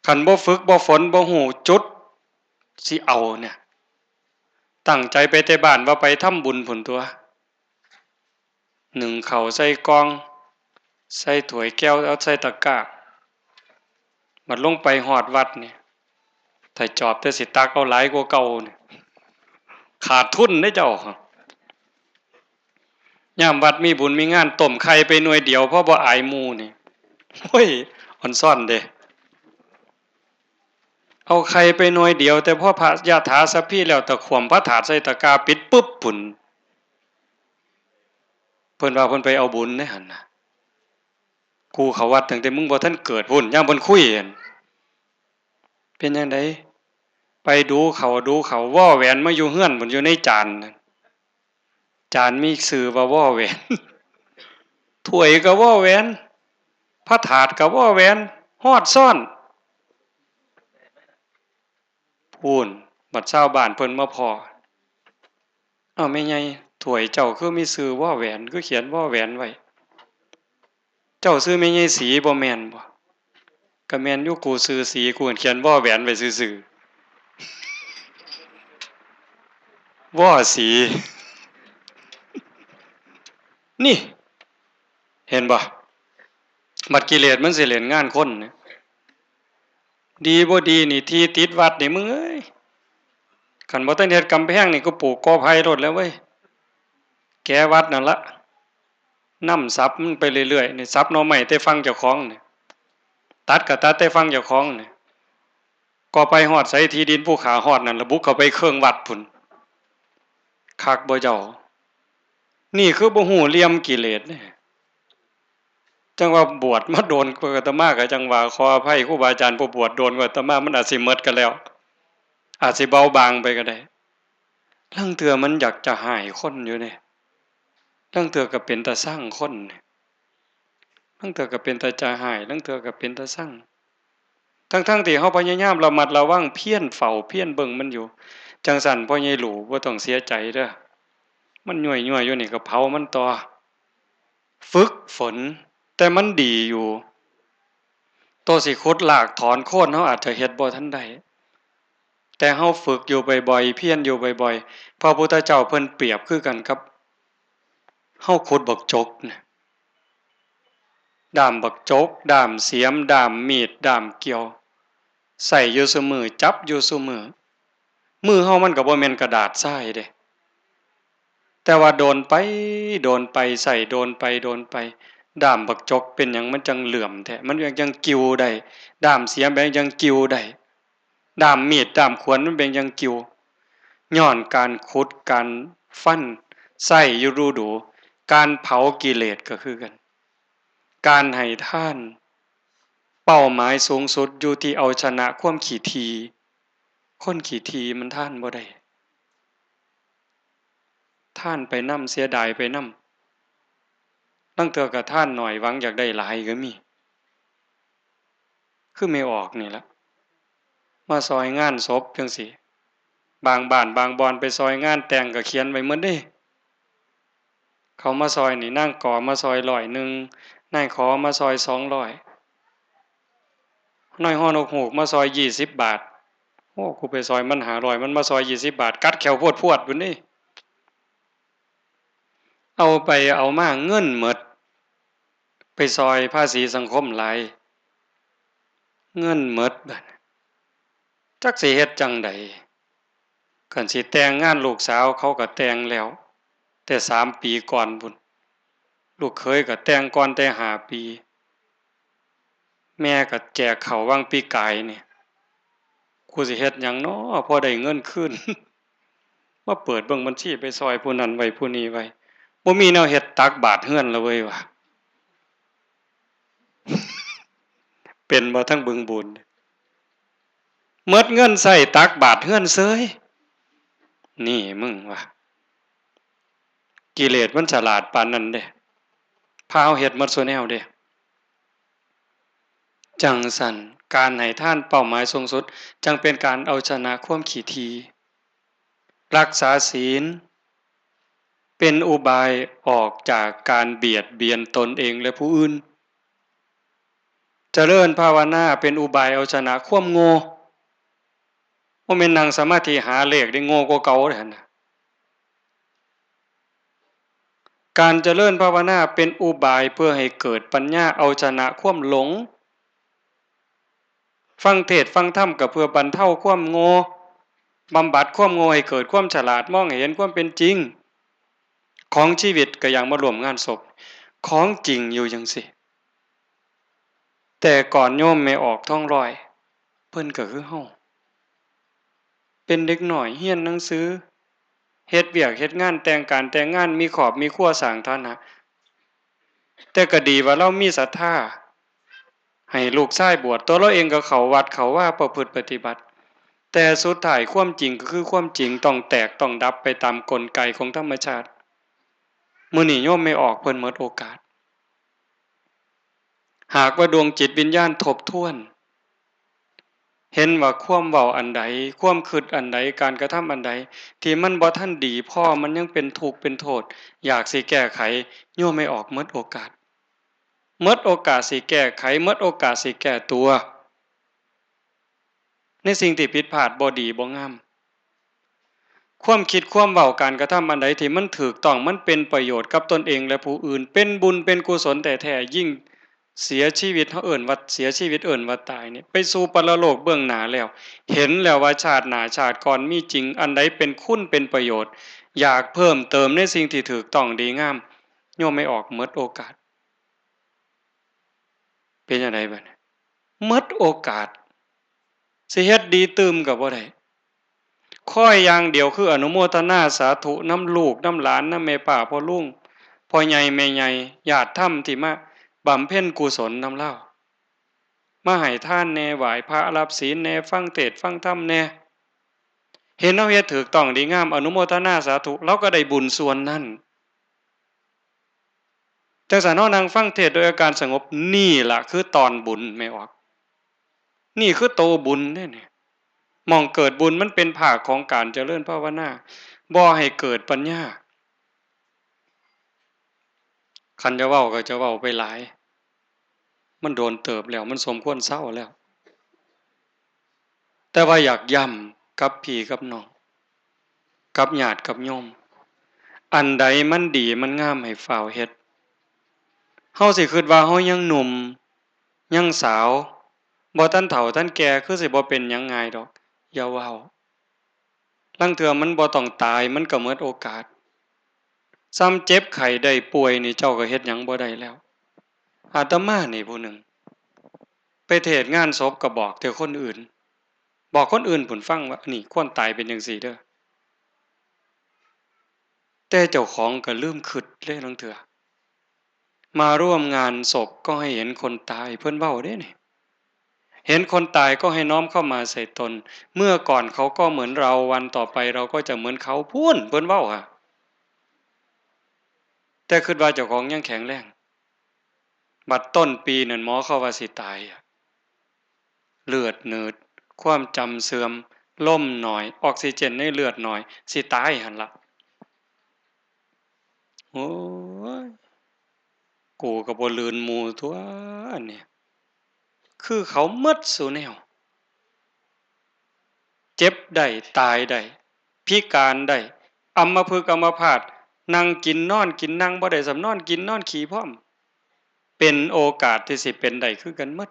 คันบ่ฝึกบ่ฝนบ่ฮู้จุดสิเอาเนี่ยตั้งใจไปแต่บ้านว่าไปทำบุญพุ่นตัวหนึ่งข้าวใส่กล่องใส่ถ้วยแก้วเอาใส่ตะกร้าบัดลงไปฮอดวัดนี่ถ้าจอบแต่สิตักเอาหลายกว่าเก่านี่ขาดทุนเด้เจ้ายามวัดมีบุญมีงานต้มไข่ไปหน่วยเดียวเพราะบ่อายหมู่นี่โอ้ยอ่อนซ่อนเด้เอาไข่ไปหน่วยเดียวแต่พอพระยาถาสัพพี่แล้วตะขวมพระถาดใส่ตะกร้าปิดปึ๊บพุ่นเพิ่นว่าเพิ่นไปเอาบุญในหั่นน่ะกูเข้าวัดตั้งแต่มึงบ่ทันเกิดพุ่นยามเพิ่นคุยกันเป็นจังไดไปดูเขาว่อแหวนมาอยู่เฮือนพุ่นอยู่ในจานนั่นจานมีชื่อว่าว่อแหวนถ้วยก็ว่อแหวนพระถาดก็ว่อแหวนฮอดซ่อนพูนบัดชาวบ้านเพิ่นมาพ้ออ้าวแม่ใหญ่ถ้วยเจ้าคือมีชื่อว่อแหวนคือเขียนว่อแหวนไว้เจ้าชื่อแม่ใหญ่สีบ่แม่นบ่ก็แม่นอยู่กูชื่อสีกูเขียนว่อแหวนไว้ซื่อๆว่อสีนี่เห็นบ่บัดกิเลสมันสิเล่นงานคนนะดีบ่ดีนี่ที่ติดวัดนี่มึงเอ้ย ขันบ่ทันเฮ็ดกำแพงนี่ก็ปลูกกอไผ่รดแล้วเว้ยแกวัดนั่นละนำซับมันไปเรื่อยๆนี่ซับหน่อไม้แต่ฟังเจ้าของนี่ตัดก็ตัดแต่ฟังเจ้าของนี่ก็ไปฮอดใส่ที่ดินภูเขาฮอดนั่นระบุเข้าไปเครื่องวัดพุ่นคักบ่เจ้านี่คือบ่ฮู้เหลี่ยมกิเลสนี่จังว่าบวชมาโดนกว่าอาตมาก็จังว่าขออภัยครูบาอาจารย์ผู้บวชโดนกว่าอาตมามันอาจสิหมดกันแล้วอาจสิเบาบางไปก็ได้ลางเทื่อมันอยากจะหายคนอยู่นี่ลางเทื่อก็เป็นตาสร้างคนนี่ลางเทื่อก็เป็นตาจะหายลางเทื่อก็เป็นตาสร้างทั้งๆที่เฮาพยายามระมัดระวังเพียรเฝ้าเพียรเบิ่งมันอยู่จังสั่นพ่อใหญ่หลูบ่ต้องเสียใจเด้อมันย่อยๆอยู่นี่ก็เผามันต่อฝึกฝนแต่มันดีอยู่ตัวสิขุดรากถอนโคนเฮาอาจจะเฮ็ดบ่ทันได้แต่เฮาฝึกอยู่บ่อยๆเพียรอยู่บ่อยๆพระพุทธเจ้าเพิ่นเปรียบคือกันครับเฮาขุดบักจกนะด้ามบักจกด้ามเสียมด้ามมีดด้ามเกี่ยวใส่อยู่ซุมื้อจับอยู่ซุมื้อมือเฮามันก็บ่แม่นกระดาษทรายเด้แต่ว่าโดนไปใส่โดนไปด้ามบักจกเป็นหยังมันจังเหลื่อมแท้มันยังกิ้วได้ด้ามเสียมแบบยังกิ้วได้ด้ามมีดด้ามขวานมันเป็นยังกิ้วย้อนการขุดการฟันใส่อยู่รูดูการเผากิเลสก็คือกันการให้ท่านเป้าหมายสูงสุดอยู่ที่เอาชนะความขี้ทีคนขี้ทีมันท่านบ่ได้ท่านไปนำเสียดายไปนำตั้งเทื่อก็ท่านหน่อยหวังอยากได้หลายก็มีคือไม่ออกนี่ล่ะมาซอยงานศพจังซี่บางบ้านบางบ่อนไปซอยงานแต่งก็เขียนไว้หมดเด้เขามาซอยนี่นางก่อมาซอย100นายขอมาซอย200น้อยฮ้อนกฮูกมาซอย20บาทโอ้กูไปซอยมัน500มันมาซอย20บาทกัดแขวพวดๆพุ่นนี่เอาไปเอามาเงินหมดไปซอยภาษีสังคมหลายเงินหมดบัดจักสิเฮ็ดจังใดคันสิแต่งงานลูกสาวเขาก็แต่งแล้วแต่3ปีก่อนพุ่นลูกเขยก็แต่งก่อนแต่5ปีแม่ก็แจกข้าววังปีกายนี่กูสิเฮ็ดหยังน้อพอได้เงินคืน มาเปิดเบิ่งบัญชีไปซอยผู้นั้นไว้ผู้นี้ไว้บ่มีแนวเฮ็ดตักบาตรเฮือนแล้วเว้ยว่ะเป็นบ่ทั้งบึงบุญหมดเงินใช้ตักบาตรเฮือนเสยนี่มึงว่ะกิเลสมันฉลาดปานนั้นเด้พาเอาเฮ็ดหมดซุแนวเด้จังสั่นการให้ทานเป้าหมายสูงสุดจังเป็นการเอาชนะความขี้ทีรักษาศีลเป็นอุบายออกจากการเบียดเบียนตนเองและผู้อื่นเจริญภาวนาเป็นอุบายเอาชนะความโง่บ่แม่นนั่งสมาธิหาเลขได้โง่กว่าเก่าเด้อหั่นน่ะการเจริญภาวนาเป็นอุบายเพื่อให้เกิดปัญญาเอาชนะความหลงฟังเทศน์ฟังธรรมก็เพื่อบรรเทาความโง่บำบัดความโง่ให้เกิดความฉลาดมองเห็นความเป็นจริงของชีวิตก็อย่างมาร่วมงานศพของจริงอยู่จังซี่แต่ก่อนโยมไม่ออกท้องรอยเพิ่นก็คือเฮาเป็นเด็กน้อยเรียนหนังสือเฮ็ดเวียกเฮ็ดงานแต่งการแต่งงานมีครอบมีครัวสร้างฐานะแต่ก็ดีว่าเรามีศรัทธาให้ลูกชายบวชตัวเราเองก็เข้าวัดเข้าว่าประพฤติปฏิบัติแต่สุดท้ายความจริงก็คือความจริงต้องแตกต้องดับไปตามกลไกของธรรมชาติมื้อนี้โยมไม่ออกเพิ่นหมดโอกาสหากว่าดวงจิตวิญญาณทบทวนเห็นว่าความเว้าอันใดความคิดอันใดการกระทำอันใดที่มันบ่ทันดีพอมันยังเป็นทุกข์เป็นโทษอยากสิแก้ไขโยมไม่ออกหมดโอกาสหมดโอกาสสิแก้ไขหมดโอกาสสิแก้ตัวในสิ่งที่ผิดพลาดบ่ดีบ่งามความคิดความเว้าการกระทำอันใดที่มันถูกต้องมันเป็นประโยชน์กับตนเองและผู้อื่นเป็นบุญเป็นกุศลแต่แท้ยิ่ง เสียชีวิตเฮาเอิ้นว่าเสียชีวิตเอิ้นว่าตายเนี่ยไปสู่ปรโลกเบื้องหน้าแล้วเห็นแล้วว่าชาติหน้าชาติก่อนมีจริงอันใดเป็นคุณเป็นประโยชน์อยากเพิ่มเติมในสิ่งที่ถูกต้องดีงามโยมไม่ออกหมดโอกาสเป็นจังไดบัดนี้หมดโอกาสสิเฮ็ดดีตื่มก็บ่ได้ข้อยอย่างเดียวคืออนุโมทนาสาธุนำลูกนำหลานนำแม่ป้าพ่อลุงพ่อใหญ่แม่ใหญ่ญาติธรรมที่มาบำเพ็ญกุศลนำเลามาให้ทานแหน่ไหว้พระรับศีลแหน่ฟังเทศน์ฟังธรรมแหน่เห็นเฮาเฮ็ดถูกต้องดีงามอนุโมทนาสาธุเราก็ได้บุญส่วนนั้นจังซั่นเฮานั่งฟังเทศน์โดยอาการสงบนี่ล่ะคือตอนบุญแม่ออกนี่คือโตบุญเด้นี่หม้องเกิดบุญมันเป็นภาคของการเจริญภาวนาบ่ให้เกิดปัญญาคันจะเว้าก็จะเว้าไปหลายมันโดนเติบแล้วมันสมควรเซาแล้วแต่ว่าอยากย้ำกับพี่กับน้องกับญาติกับโยมอันใดมันดีมันงามให้ฝ่าวเฮ็ดเฮาสิคิดว่าเฮายังหนุ่มยังสาวบ่ทันเฒ่าทันแก่คือสิบ่เป็นหยังง่ายดอกอย่าเว้าลางเทื่อมันบ่ต้องตายมันก็หมดโอกาสซ้ำเจ็บไข้ได้ป่วยนี่เจ้าก็เฮ็ดหยังบ่ได้แล้วอาตมานี่ผู้หนึ่งไปเทศน์งานศพก็บอกแต่คนอื่นบอกคนอื่นพู้นฟังว่านี่คนตายเป็นจังซี่เด้อแต่เจ้าของก็ลืมคิดเลยลางเทื่อมาร่วมงานศพก็ให้เห็นคนตายเพิ่นเว้าเด้นี่เห็นคนตายก็ให้น้อมเข้ามาใส่ตนเมื่อก่อนเขาก็เหมือนเราวันต่อไปเราก็จะเหมือนเขาพู้นเพิ่นเว้าอะแต่คิดว่าเจ้าของยังแข็งแรงบัดต้นปีนั่นหมอเขาว่าสิตายเลือดหนืดความจำเสื่อมล่มหน่อยออกซิเจนในเลือดหน่อยสิตายหั่นล่ะโอ้ยกูก็บ่ลืนหมู่ตั่วอันนี้คือเขาหมดซุแนวเจ็บได้ตายได้พิการได้อัมพฤกษ์อัมพาตนั่งกินนอนกินนั่งบ่ได้สำนอนกินนอนขี้พร้อมเป็นโอกาสที่สิเป็นได้คือกันหมด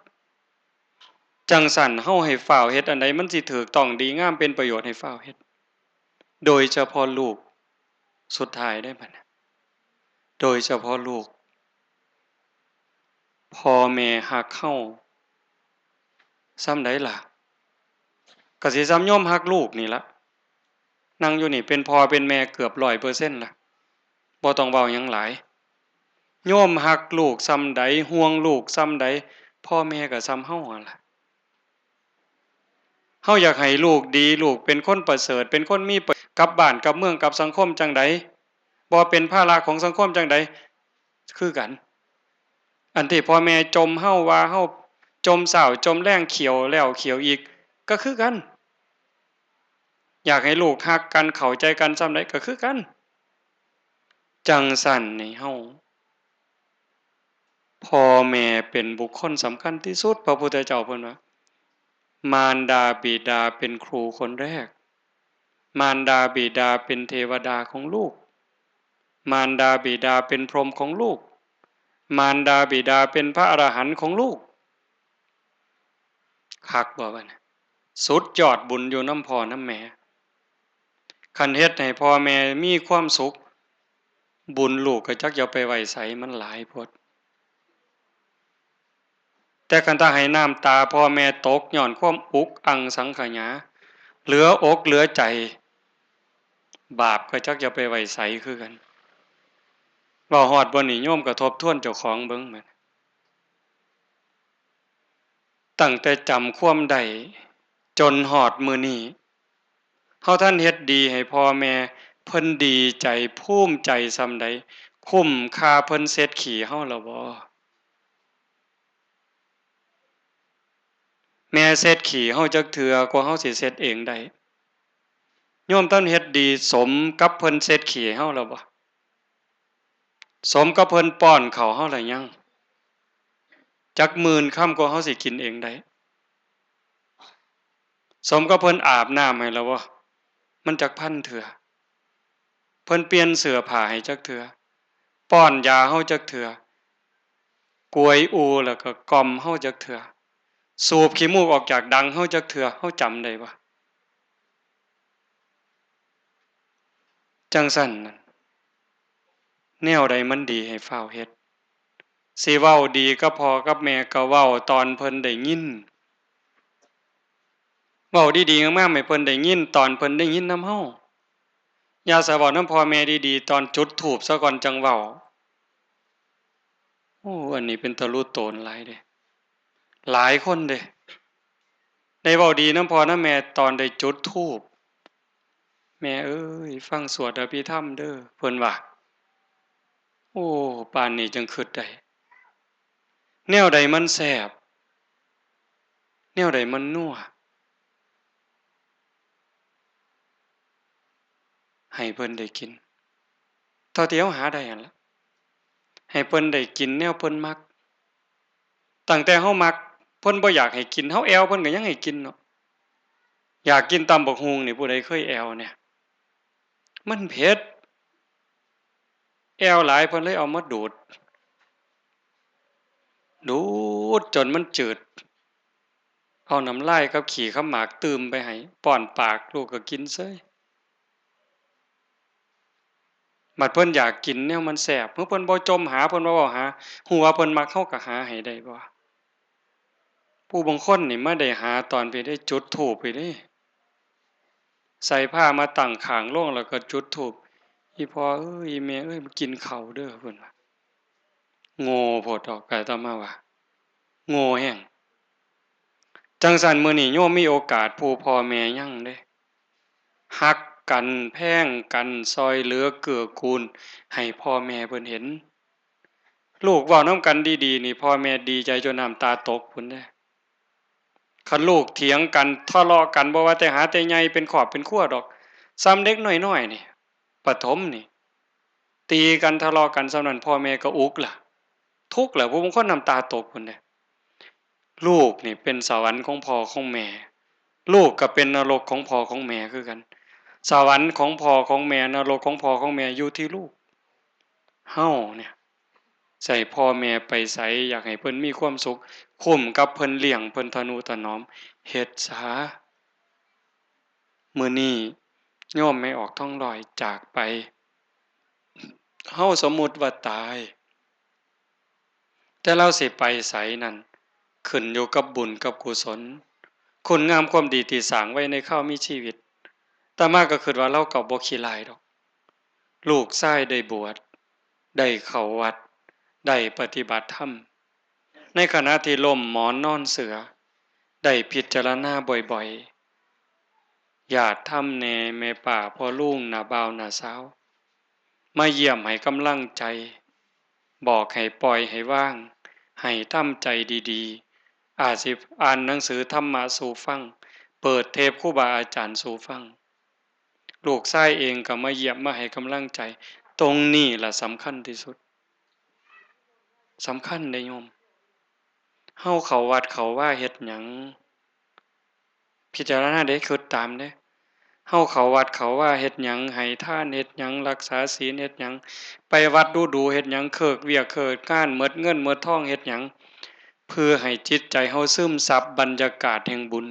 จังสั่นเฮาให้ฟ้าวเฮ็ดอันใดมันสิถูกต้องดีงามเป็นประโยชน์ให้ฟ้าวเฮ็ดโดยเฉพาะลูกสุดท้ายได้บัดนี้โดยเฉพาะลูกพ่อแม่รักเฮาส่ำใดล่ะก็สิส่ำโยมรักลูกนี่ล่ะนั่งอยู่นี่เป็นพ่อเป็นแม่เกือบ100%ล่ะบ่ต้องเว้าหยังหลายโยมรักลูกส่ำใดห่วงลูกส่ำใดพ่อแม่ก็ส่ำเฮาหั่นล่ะเฮาอยากให้ลูกดีลูกเป็นคนประเสริฐเป็นคนมีกับบ้านกับเมืองกับสังคมจั่งใดบ่เป็นภาระของสังคมจั่งใดคือกันอันที่พ่อแม่จมเฮาว่าเฮาจมเช้าจมแลงเขียวแล้วเขียวอีกก็คือกันอยากให้ลูกรักกันเข้าใจกันส่ำใดก็คือกันจังซั้นนี่เฮาพ่อแม่เป็นบุคคลสำคัญที่สุดพระพุทธเจ้าเพิ่นว่ามารดาบิดาเป็นครูคนแรกมารดาบิดาเป็นเทวดาของลูกมารดาบิดาเป็นพรหมของลูกมารดาบิดาเป็นพระอรหันต์ของลูกคักบ่บัดนี้สุดยอดบุญอยู่นำพ่อนำแม่คันเฮ็ดให้พ่อแม่มีความสุขบุญลูกก็จักจะเอาไปไว้ไสมันหลายโพดแต่คันถ้าให้น้ำตาพ่อแม่ตกย้อนความอุกอังสังขยาเหลืออกเหลือใจบาปก็จักจะไปไว้ไสคือกันเว้าฮอดบ่นี่โยมก็ทบทวนเจ้าของเบิ่งแหมตั้งแต่จำความได้จนฮอดมื้อนี้เฮาทันเฮ็ดดีให้พ่อแม่เพิ่นดีใจภูมิใจส่ำใดคุ้มค่าเพิ่นเช็ดขี้เฮาแล้วบ่แม่เช็ดขี้เฮาจักเทื่อกว่าเฮาสิเช็ดเองได้โยมทันเฮ็ดดีสมกับเพิ่นเช็ดขี้ให้เฮาแล้วบ่สมกับเพิ่นป้อนข้าวเฮาแล้วยังจักหมื่นคำกว่าเฮาสิกินเองได้สมกับเพิ่นอาบน้ำให้แล้วบ่มันจักพันเทื่อเพิ่นเปลี่ยนเสื้อผ้าให้จักเทื่อป้อนยาเฮาจักเทื่อ กวยอูแล้วก็กล่อมเฮาจักเถื่อสูบขี้มูกออกจากดังเฮาจักเถื่อเฮาจำได้บ่จังซั่นนั่นแนวใดมันดีให้ฟ้าวเฮ็ดสิเว้าดีกับพ่อกับแม่ก็เว้าตอนเพิ่นได้ยินเว้าดีๆงามๆให้เพิ่นได้ยินตอนเพิ่นได้ยินนำเฮาอย่าสะเว้านำพ่อแม่ดีๆตอนจุดธูปซะก่อนจังเว้าโอ้อันนี้เป็นตะลุโตนหลายเด้หลายคนเด้ได้เว้าดีนำพ่อนำแม่ตอนได้จุดธูปแม่เอ้ยฟังสวดอภิธรรมเด้อเพิ่นว่าโอ้ปานนี้จังคิดได้แนวใดมันแซ่บแนวใดมันนัวให้เพิ่นได้กินเท่าที่เฮาหาได้หั่นล่ะให้เพิ่นได้กินแนวเพิ่นมักตั้งแต่เฮามักเพิ่นบ่อยากให้กินเฮาแอวเพิ่นก็ยังให้กินเนาะอยากกินตำบักหุ่งนี่ผู้ใดเคยแอวเนี่ยมันเผ็ดแอวหลายเพิ่นเลยเอามาดูดดูดจนมันจืดเอาน้ำลายกับขี้ข้าวหมากตื่มไปให้ป้อนปากลูกก็กินเซยบัดเพิ่นอยากกินแนวมันแซ่บเพิ่นบ่จมหาเพิ่นบ่เว้าหาฮู้ว่าเพิ่นมักเฮาก็หาให้ได้บ่ผู้บางคนนี่มาได้หาตอนไปได้จุดธูปไปเด้ใส่ผ้ามาตั้งข้างโลงแล้วก็จุดธูปอีพ่อเอ้ยอีแม่เอ้ยมากินข้าวเด้อเพิ่นว่าโง่โพดดอกก็อาตมาว่าโง่แฮงจังซั้นมื้อนี้โยมมีโอกาสผู้พ่อแม่ยังเด้รักกันแพงกันช่วยเหลือเกื้อกูลให้พ่อแม่เพิ่นเห็นลูกเว้านำกันดีๆนี่พ่อแม่ดีใจจนน้ำตาตกพู้นเด้คันลูกเถียงกันทะเลาะกันบ่ว่าแต่หาแต่ใหญ่เป็นครอบเป็นครัวดอกซ้ำเด็กน้อยๆนี่ประถมนี่ตีกันทะเลาะกันส่ำนั้นพ่อแม่ก็อุกล่ะทุกข์ล่ะผู้บางคนน้ำตาตกพู้นเด้ลูกนี่เป็นสวรรค์ของพ่อของแม่ลูกก็เป็นนรกของพ่อของแม่คือกันสวรรค์ของพ่อของแม่นรกของพ่อของแม่อยู่ที่ลูกเฮาเนี่ยใส่พ่อแม่ไปไสอยากให้เพิ่นมีความสุขคุ้มกับเพิ่นเลี้ยงเพิ่นทะนุถนอมเฮ็ดซะมื้อนี้โยมไม่ออกท่องลอยจากไปเฮาสมมุติว่าตายแต่เราสิไปไสนั่นขึ้นอยู่กับบุญกับกุศลคุณงามความดีที่สร้างไว้ในคราวมีชีวิตแต่มาก็คิดว่าเราก็บ่ขี้ร้ายดอกลูกชายได้บวชได้เข้าวัดได้ปฏิบัติธรรมในขณะที่ล้มหมอนนอนเสือได้พิจารณาบ่อยๆญาติธรรมแหน่แม่ป้าพ่อลุงน้าบ่าวน้าสาวมาเยี่ยมให้กำลังใจบอกให้ปล่อยให้ว่างให้ทำใจดีๆอาจสิอ่านหนังสือธรรมะสู่ฟังเปิดเทปครูบาอาจารย์สู่ฟังลูกชายเองก็มาเยี่ยมมาให้กำลังใจตรงนี้ล่ะสำคัญที่สุดสำคัญเด้โยมเฮาเข้าวัดเข้าว่าเฮ็ดหยังพิจารณาเด้คิดตามเด้เฮาเข้าวัดเข้าว่าเฮ็ดหยังให้ทานเฮ็ดหยังรักษาศีลเฮ็ดหยังไปวัดดูๆเฮ็ดหยังเคิกเวียกเคิกงานหมดเงินหมดทองเฮ็ดหยังเพื่อให้จิตใจเฮาซึมซับบรรยากาศแห่งบุญ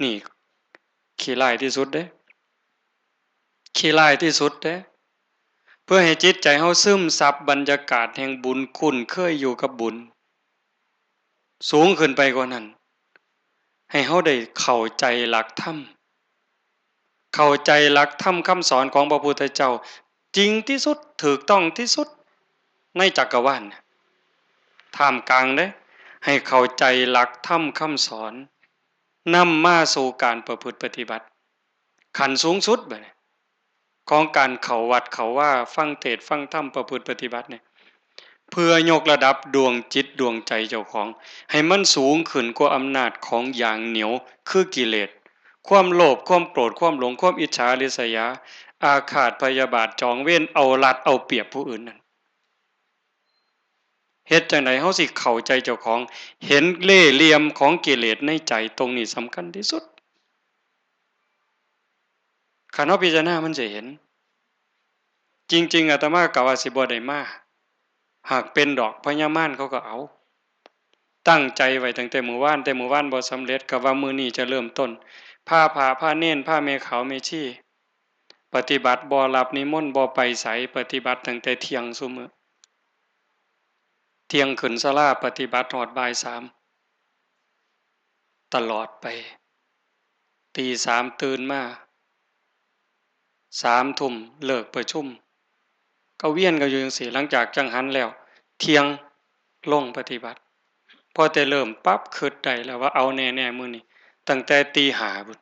นี่ขี้ร้ายที่สุดเด้ขี้ร้ายที่สุดเด้เพื่อให้จิตใจเฮาซึมซับบรรยากาศแห่งบุญคุ้นเคยอยู่กับบุญสูงขึ้นไปกว่านั้นให้เฮาได้เข้าใจหลักธรรมเข้าใจหลักธรรมคำสอนของพระพุทธเจ้าจริงที่สุดถูกต้องที่สุดในจักรวาลท่ามกลางเด้ให้เข้าใจหลักธรรมคำสอนนำมาสู่การประพฤติปฏิบัติขั้นสูงสุดบัดนี้ของการเข้าวัดเข้าว่าฟังเทศน์ฟังธรรมประพฤติปฏิบัติเนี่ยเพื่อยกระดับดวงจิตดวงใจเจ้าของให้มันสูงขึ้นกว่าอำนาจของอย่างเหนียวคือกิเลสความโลภความโกรธความหลงความอิจฉาริษยาอาฆาตพยาบาทจองเวรเอารัดเอาเปรียบผู้อื่นนั่นเฮ็ดจังได๋เฮาสิเข้าใจเจ้าของเห็นเล่ห์เหลี่ยมของกิเลสในใจตรงนี้สำคัญที่สุดคันเฮาพิจารณามันจะเห็นจริงๆอาตมาก็ว่าสิบ่ได้มา หากเป็นดอกพญามารเขาก็เอาตั้งใจไว้ตั้งแต่มื้อวานบ่สำเร็จก็ว่ามื้อนี้จะเริ่มต้นผ้าผ่าผ้าเน้นผ้าแม่ขาวแม่ชีปฏิบัติบ่รับนิมนต์บ่ไปไสปฏิบัติตั้งแต่เที่ยงซุมื้อเที่ยงขึ้นศาลาปฏิบัติฮอดบ่ายสามตลอดไปตีสามตื่นมา3 ทุ่มเลิกประชุมก็เวียนกันอยู่จังซี่หลังจากจังหันแล้วเที่ยงลงปฏิบัติพอแต่เริ่มปั๊บคิดได้แล้วว่าเอาแน่ๆมื้อนี้ตั้งแต่ตีห้าพุ่น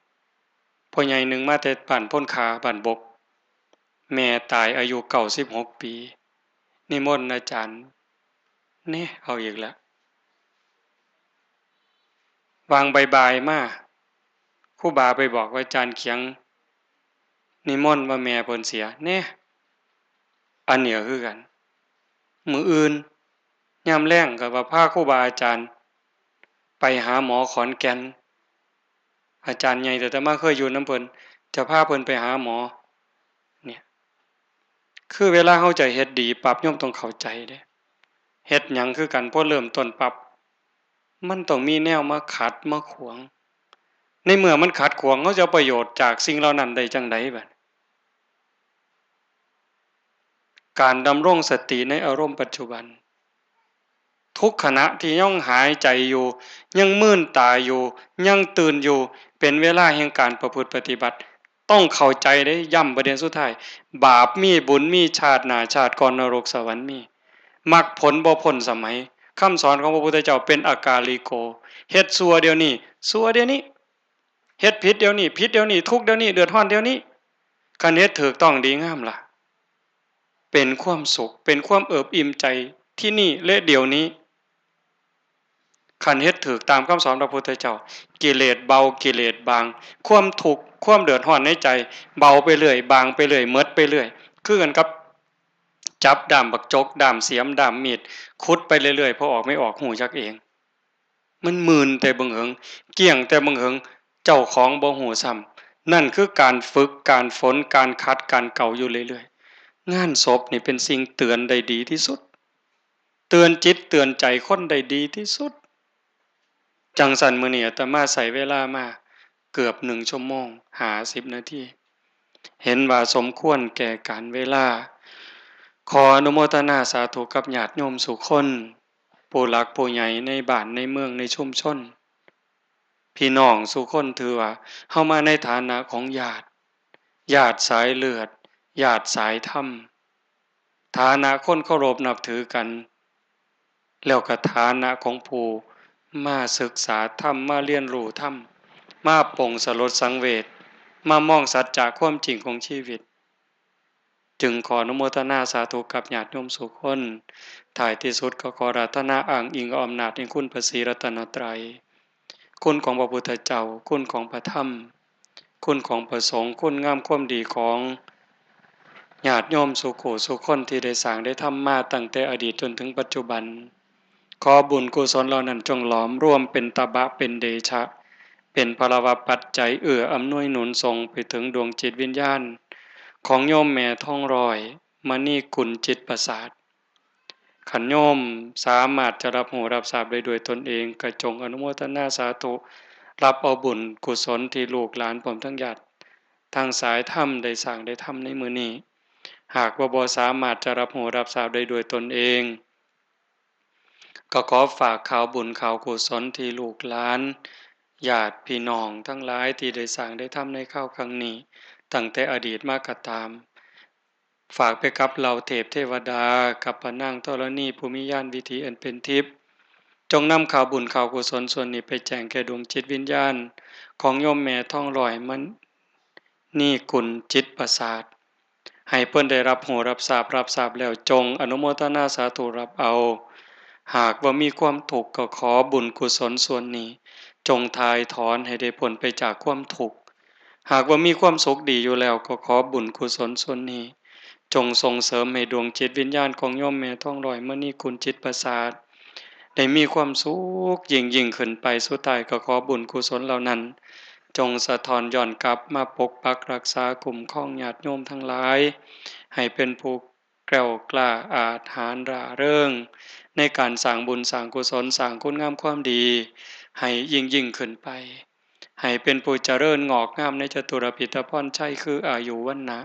พ่อใหญ่หนึ่งมาแต่บ้านพ้นขาบ้านบกแม่ตายอายุ96 ปีนิมนต์อาจารย์แน่เอาอีกแล้ววางบ่ายๆมาครูบาไปบอกว่าอาจารย์เขียงนิมนต์ว่าแม่เพิ่นเสียแน่อันเนี้ยคือกันมื้ออื่นยามแลงก็ว่าพาครูบาอาจารย์ไปหาหมอขอนแก่นอาจารย์ใหญ่แต่มาเคยอยู่นำเพิ่นจะพาเพิ่นไปหาหมอเนี่ยคือเวลาเฮาจะเฮ็ดดีปั๊บโยมต้องเข้าใจเด้เฮ็ดหยังคือกันพอเริ่มต้นปั๊บมันต้องมีแนวมาขัดมาขวางในเมื่อมันขัดขวางเฮาจะเอาประโยชน์จากสิ่งเหล่านั้นได้จังไดบัดการดำรงสติในอารมณ์ปัจจุบันทุกขณะที่ยังหายใจอยู่ยังมื่นตาอยู่ยังตื่นอยู่เป็นเวลาแห่งการประพฤติปฏิบัติต้องเข้าใจได้ย้ำประเด็นสุดท้ายบาปมีบุญมีชาติหน้าชาติก่อนนรกสวรรค์มีมรรคผลบ่พ้นสมัยคำสอนของพระพุทธเจ้าเป็นอากาลิโกเฮ็ดชั่วเดี๋ยวนี้ชั่วเดี๋ยวนี้เฮ็ดผิดเดี๋ยวนี้ผิดเดี๋ยวนี้ทุกข์เดี๋ยวนี้เดือดร้อนเดี๋ยวนี้คันเฮ็ดถูกต้องดีงามล่ะเป็นความสุขเป็นความเอิบอิ่มใจที่นี่และเดี๋ยวนี้คันเฮ็ดถูกตามคำสอนพระพุทธเจ้ากิเลสเบากิเลสบางความทุกข์ความเดือดร้อนในใจเบาไปเรื่อยบางไปเรื่อยหมดไปเรื่อยคือกันกับจับด้ามบักจกด้ามเสียมด้ามมีดขุดไปเรื่อยๆพอออกไม่ออกหูจักเองมันมึนแต่บังเหิงเกี่ยงแต่บังเหิงเจ้าของบ่หูซ้ำนั่นคือการฝึกการฝนการคัดการเก่าอยู่เรื่อยๆงานศพนี่เป็นสิ่งเตือนได้ดีที่สุดเตือนจิตเตือนใจคนได้ดีที่สุดจังสันมื้อนี้อาตมาใช้เวลามาเกือบ1 ชั่วโมง50 นาทีเห็นว่าสมควรแก่การเวลาขออนุโมทนาสาธุกับญาติโยมสุคนผู้หลักผู้ใหญ่ในบ้านในเมืองในชุมชนพี่น้องสุคนถือว่าเฮามาในฐานะของญาติสายเลือดญาติสายธรรมฐานะคนเคารพนับถือกันแล้วก็ฐานะของผู้มาศึกษาธรรมมาเรียนรู้ธรรมมาปลงสลดสังเวชมามองสัจจะความจริงของชีวิตจึงขออนุโมทนาสาธุกับญาติโยมสุคนท้ายที่สุดก็ขออาราธนาอ้างอิงอำนาจแห่งคุณพระศรีรัตนตรัยคุณของพระพุทธเจ้าคุณของพระธรรมคุณของพระสงฆ์คุณงามความดีของญาติโยมสุโขสุคนที่ได้สร้างได้ทำมาตั้งแต่อดีตจนถึงปัจจุบันขอบุญกุศลเหล่านั้นจงหลอมรวมเป็นตบะเป็นเดชะเป็นพลวปัจจัยอำนวยหนุนส่งไปถึงดวงจิตวิญญาณของโยมแม่ท่องรอยมณีกุลจิตประสาทขันโยมสามารถจะรับหูรับทราบได้โดยตนเองกระจงอนุโมทนาสาธุรับเอาบุญกุศลที่ลูกหลานผมทั้งญาติทางสายธรรมได้สร้างได้ทำในมือนี้หากว่าบ่สามารถจะรับหูรับทราบได้โดยตนเองก็ขอฝากข่าวบุญข่าวกุศลที่ลูกหลานญาติพี่น้องทั้งหลายที่ได้สร้างได้ทำในข้าวครั้งนี้ตั้งแต่อดีตมาก็ตามฝากไปกับเหล่าเทพเทวดากับพระนางธรณีภูมิญาณวิถีอันเป็นทิพย์จงนำข่าวบุญข่าวกุศลส่วนนี้ไปแจ้งแก่ดวงจิตวิญญาณของโยมแม่ท่องลอยมันนี่กุลจิตประสาทให้เพิ่นได้รับหูรับทราบแล้วจงอนุโมทนาสาธุรับเอาหากว่ามีความทุกข์ก็ขอบุญกุศลส่วนนี้จงทายถอนให้ได้พ้นไปจากความทุกข์หากว่ามีความสุขดีอยู่แล้วก็ขอบุญกุศลส่วนนี้จงส่งเสริมให้ดวงจิตวิญญาณของโยมแม่ท่องลอยมณีกุลจิตประสาทได้มีความสุขยิ่งขึ้นไปสุดท้ายก็ขอบุญกุศลเหล่านั้นจงสะท้อนย้อนกลับมาปกปักรักษาคุ้มครองญาติโยมทั้งหลายให้เป็นผู้ กล้วกล้าอาถรรพ์ร่าเริงในการสร้างบุญสร้างกุศลสร้างคุณงามความดีให้ยิ่งขึ้นไปให้เป็นผู้เจริญงอกงามในจตุรพิธพรชัยคืออายุวันนะ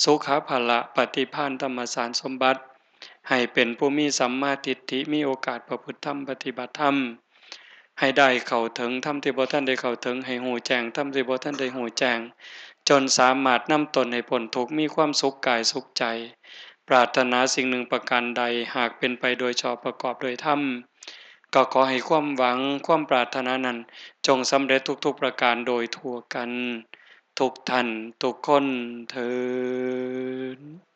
สุขภละปฏิภาณธรรมสารสมบัติให้เป็นผู้มีสัมมาทิฏฐิมีโอกาสประพฤติธรรมปฏิบัติธรรมให้ได้เข้าถึงธรรมที่บ่ทันได้เข้าถึงให้หูแจ้งธรรมที่บ่ทันได้หูแจ้งจนสามารถนำตนให้พ้นทุกข์มีความสุขกายสุขใจปรารถนาสิ่งหนึ่งประการใดหากเป็นไปโดยชอบประกอบโดยธรรมก็ขอให้ความหวังความปรารถนานั้นจงสำเร็จทุกๆประการโดยทั่วกันทุกท่านทุกคนเทอญ